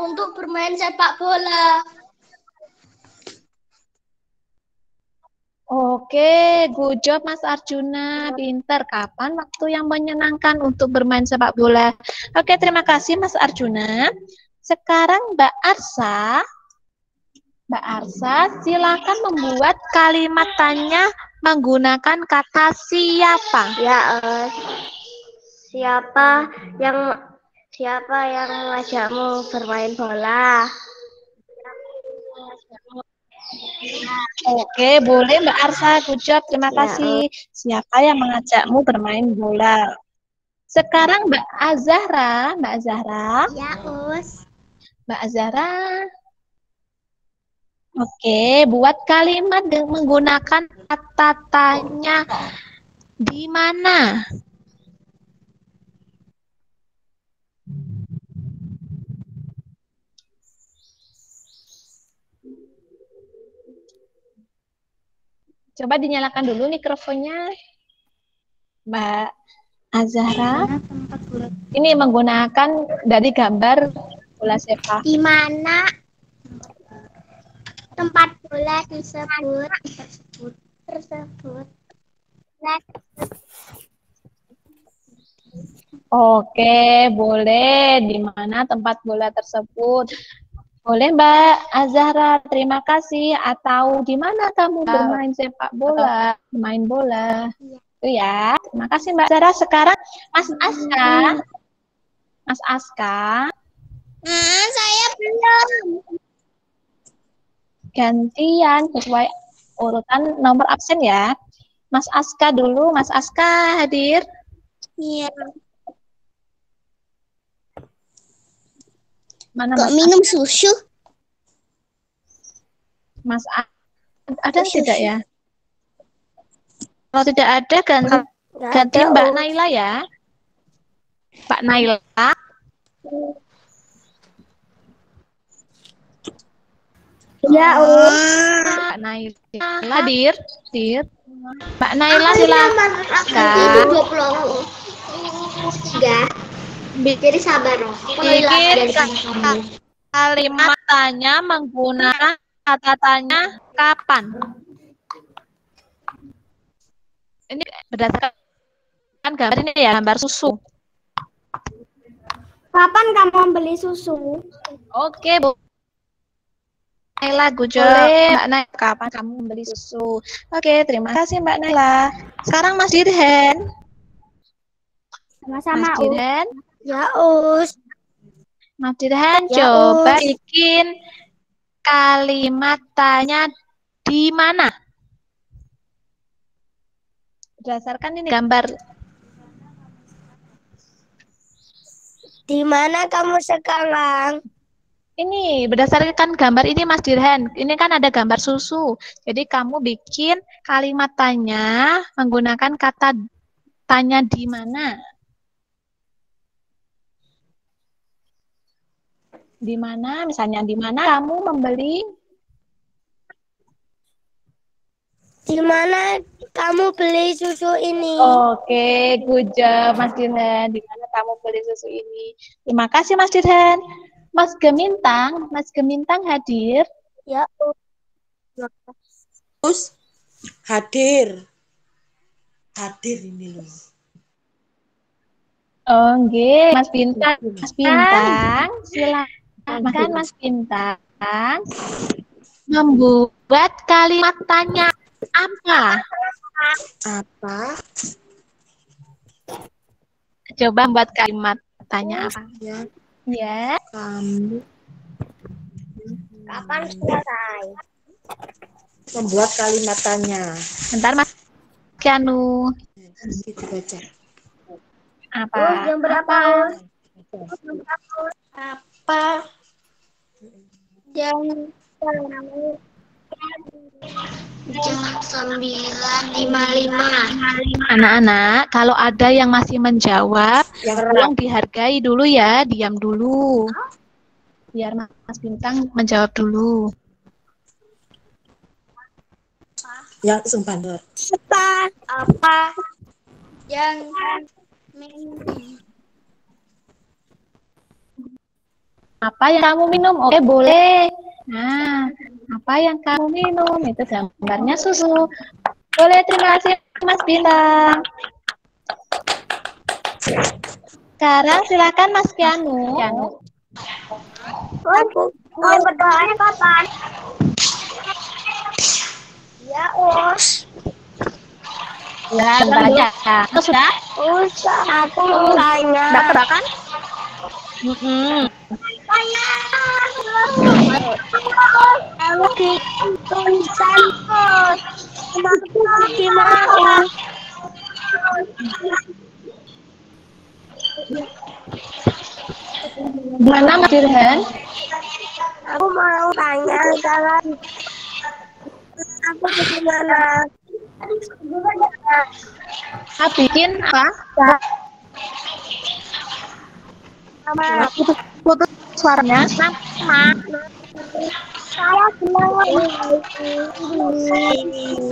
[SPEAKER 1] untuk bermain sepak bola?
[SPEAKER 3] Oke, good job Mas Arjuna, pinter. Kapan waktu yang menyenangkan untuk bermain sepak bola? Oke, terima kasih Mas Arjuna. Sekarang Mbak Arsa. Mbak Arsa, silakan membuat kalimat tanya menggunakan kata siapa.
[SPEAKER 1] Ya, siapa yang mengajakmu bermain bola?
[SPEAKER 3] Oke, boleh Mbak Arsa, good job, terima kasih. Siapa yang mengajakmu bermain bola? Sekarang Mbak Azahra. Mbak Azahra.
[SPEAKER 1] Ya, Us.
[SPEAKER 3] Mbak Azahra. Oke, buat kalimat menggunakan kata tanya di mana. Coba dinyalakan dulu mikrofonnya, Mbak Azahra. Ini menggunakan dari gambar bola sepak.
[SPEAKER 1] Di mana tempat bola tersebut?
[SPEAKER 3] Oke, boleh. Di mana tempat bola tersebut? Boleh Mbak Azahra, terima kasih. Atau di mana kamu bermain sepak bola, bermain bola? Itu ya. Terima kasih Mbak Azahra. Sekarang Mas Aska. Mas Aska.
[SPEAKER 1] Nah, saya belum.
[SPEAKER 3] Gantian sesuai urutan nomor absen ya. Mas Aska dulu. Mas Aska hadir.
[SPEAKER 1] Iya.
[SPEAKER 3] Mana
[SPEAKER 1] Kok
[SPEAKER 3] Mas
[SPEAKER 1] minum
[SPEAKER 3] Aska?
[SPEAKER 1] susu?
[SPEAKER 3] Mas ada
[SPEAKER 1] Susu.
[SPEAKER 3] tidak ya? Kalau tidak ada ganti Mbak Naila ya. Mbak Naila.
[SPEAKER 2] Ya,
[SPEAKER 3] Mbak Naila hadir. Mbak Naila silakan.
[SPEAKER 1] Itu 20. Enggak. Jadi sabar loh.
[SPEAKER 3] Bikin kalimat tanya menggunakan kata tanya kapan. Ini berdasarkan gambar ini ya, gambar susu.
[SPEAKER 2] Kapan kamu beli susu?
[SPEAKER 3] Oke, Bu Naila Gujole. Mbak Naila, kapan kamu membeli susu? Oke, terima kasih Mbak Naila. Sekarang Mas Dirhen.
[SPEAKER 2] Sama-sama,
[SPEAKER 3] Mas Dirhen.
[SPEAKER 2] Ya, Us.
[SPEAKER 3] Mas Dirhen,
[SPEAKER 2] Ya,
[SPEAKER 3] coba
[SPEAKER 2] Us.
[SPEAKER 3] bikin kalimat tanya di mana? Berdasarkan ini gambar.
[SPEAKER 2] Di mana kamu sekarang?
[SPEAKER 3] Ini berdasarkan gambar ini Mas Dirhen. Ini kan ada gambar susu. Jadi kamu bikin kalimat tanya menggunakan kata tanya di mana. Di mana, misalnya di mana kamu membeli?
[SPEAKER 2] Di mana kamu beli susu ini?
[SPEAKER 3] Oke, good job Mas Dirhen. Di mana kamu beli susu ini? Terima kasih Mas Dirhen. Mas Gemintang hadir.
[SPEAKER 2] Ya,
[SPEAKER 6] Terus hadir. Hadir ini loh.
[SPEAKER 3] Oh, nggih, Mas Bintang. Mas Bintang, silakan Mas Bintang membuat kalimat tanya apa?
[SPEAKER 6] Apa?
[SPEAKER 3] Coba buat kalimat tanya apa?
[SPEAKER 6] Ya,
[SPEAKER 3] Ya.
[SPEAKER 6] kamu
[SPEAKER 2] kapan selesai?
[SPEAKER 6] membuat kalimat tanya.
[SPEAKER 3] Bentar Mas Kianu.
[SPEAKER 6] Nanti dibaca.
[SPEAKER 3] Apa?
[SPEAKER 2] Jam berapa, Us?
[SPEAKER 1] Apa? Jam 9.55.
[SPEAKER 3] Anak-anak, kalau ada yang masih menjawab,
[SPEAKER 6] Yang
[SPEAKER 3] tolong dihargai dulu ya, diam dulu. Biar Mas Bintang menjawab dulu.
[SPEAKER 6] yang sumbangan.
[SPEAKER 1] Apa yang
[SPEAKER 3] Apa yang kamu minum? Oke, boleh. Nah, apa yang kamu minum? Itu gambarnya susu. Boleh, terima kasih Mas Bintang. Sekarang silakan Mas Kianu.
[SPEAKER 2] Aku berdoanya kapan? Ya, Us.
[SPEAKER 3] Ya, gambarnya. Sudah?
[SPEAKER 2] Usah, aku mau tanya.
[SPEAKER 3] Sudah kebakan?
[SPEAKER 2] Aku di tulisan gimana?
[SPEAKER 3] Gimana Mas Dirhen?
[SPEAKER 2] Aku mau tanya jalan. Aku bagaimana?
[SPEAKER 3] Bikin apa? Putus suaranya.
[SPEAKER 2] Saya bilang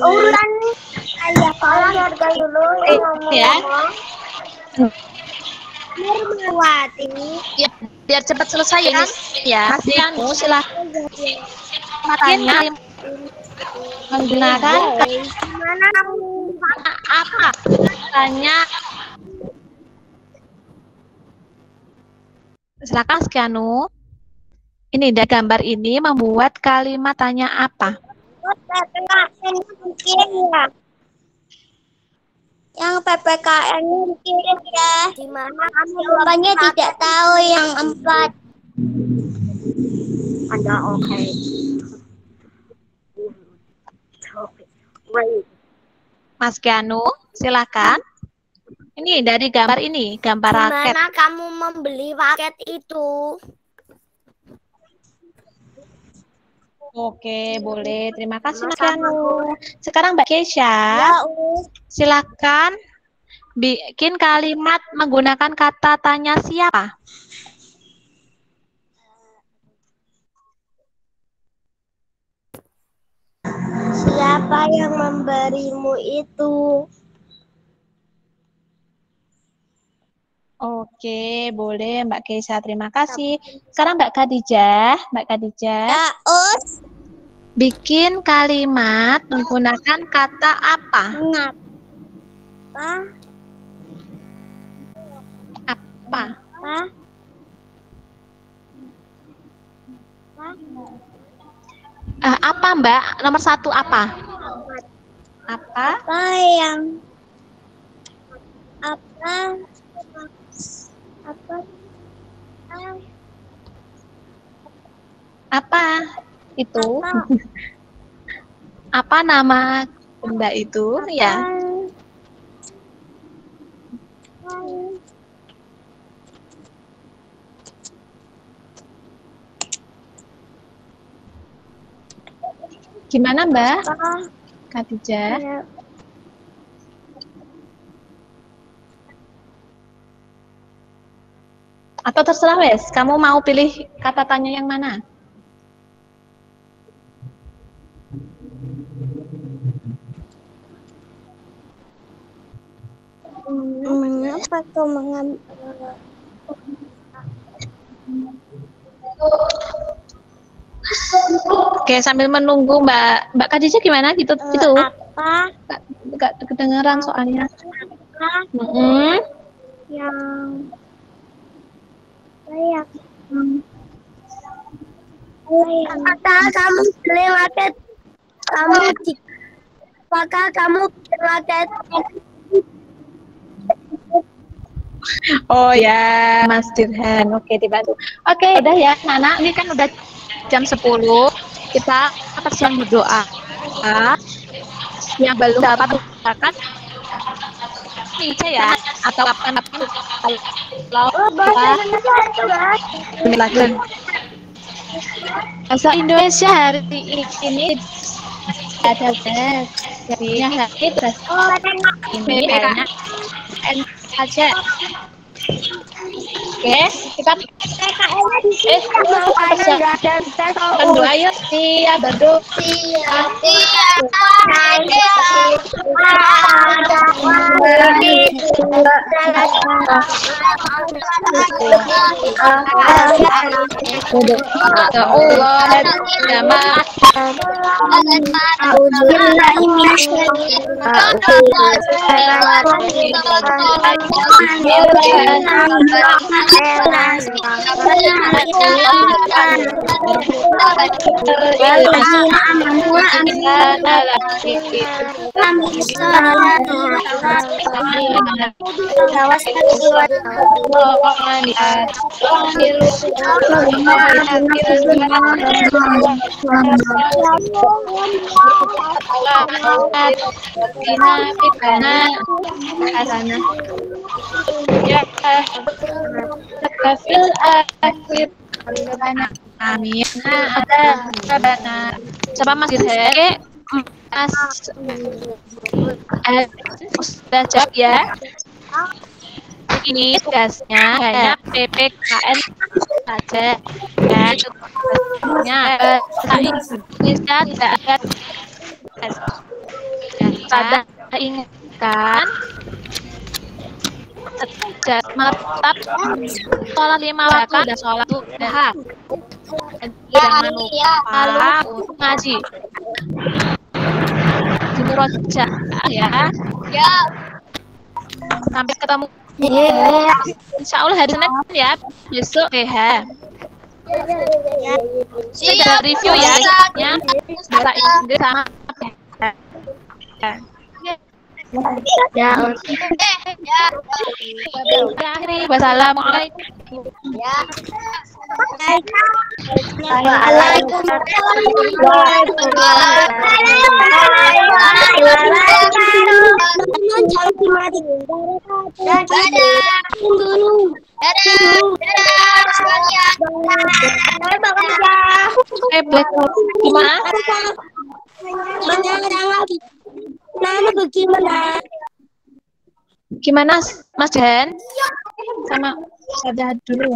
[SPEAKER 2] urutan ayah saya harga dulu yang ngomong-ngomong. Nurmawati.
[SPEAKER 3] Ya, biar cepat selesai ya. Ya, Mas Kianu silahkan. Tanya menggunakan
[SPEAKER 2] Gimana kamu?
[SPEAKER 3] apa? Tanya. Silakan Mas Kianu. Ini dari gambar ini membuat kalimat tanya apa?
[SPEAKER 1] Yang PPKN-nya dikirim ya. Di mana kami jawabannya tidak tahu yang 4.
[SPEAKER 2] Ada oke.
[SPEAKER 3] Mas Kianu, silakan. Ini dari gambar ini, gambar raket.
[SPEAKER 1] Gimana kamu membeli paket itu?
[SPEAKER 3] Oke, boleh. Terima kasih Mas Kianu. Sekarang Mbak Keisha,
[SPEAKER 1] Ya,
[SPEAKER 3] silakan bikin kalimat menggunakan kata tanya siapa.
[SPEAKER 1] Siapa yang memberimu itu?
[SPEAKER 3] Oke, boleh Mbak Keisha. Terima kasih. Sekarang Mbak Khadijah.
[SPEAKER 1] Ya, Us.
[SPEAKER 3] Bikin kalimat menggunakan kata apa?
[SPEAKER 1] Mengapa?
[SPEAKER 3] Apa? Apa Mbak? Nomor 1 apa? Apa? Apa itu? Apa nama benda itu? Ya. Gimana Mbak Khadijah? Atau terserah wes, kamu mau pilih kata tanya yang mana?
[SPEAKER 1] Mengapa kau mengambil?
[SPEAKER 3] Oke, sambil menunggu Mbak Khadijah gimana gitu? Itu
[SPEAKER 1] Apa?
[SPEAKER 3] Nggak kedengeran soalnya.
[SPEAKER 1] Yang apakah kamu beli raket? Apakah kamu beli raket?
[SPEAKER 3] Oh ya, Mas Dirhan. Oke, dibantu. Oke, udah ya, Nana. Ini kan udah jam 10. Kita persiapan berdoa. Yang belum dapat berangkat ini aja ya, atau kapan-kapan kalau lagi. Bahasa Indonesia hari ini ada tes. Jadinya hari tes ini hanya aja. Oke, kita berdoa yuk. Siap berdoa. Amin. Coba Mas Dirhe, Mas sudah jawab ya. Ini tugasnya hanya PPKN saja. Dan tugasnya Indonesia tidak ada tugas. Pada ingatkan tetap sholat 5 waktu dan sholat duha. Jangan lupa untuk ngaji di murojaah ya. Sampai ketemu. Insya Allah hari Senin ya. Besok PH. Sudah review ya. Bahasa Inggris sama PH.
[SPEAKER 1] Ya.
[SPEAKER 3] Akhiri. Wassalamualaikum.
[SPEAKER 1] Ya.
[SPEAKER 3] Gimana? Gimana Mas Den? Sama saja dulu.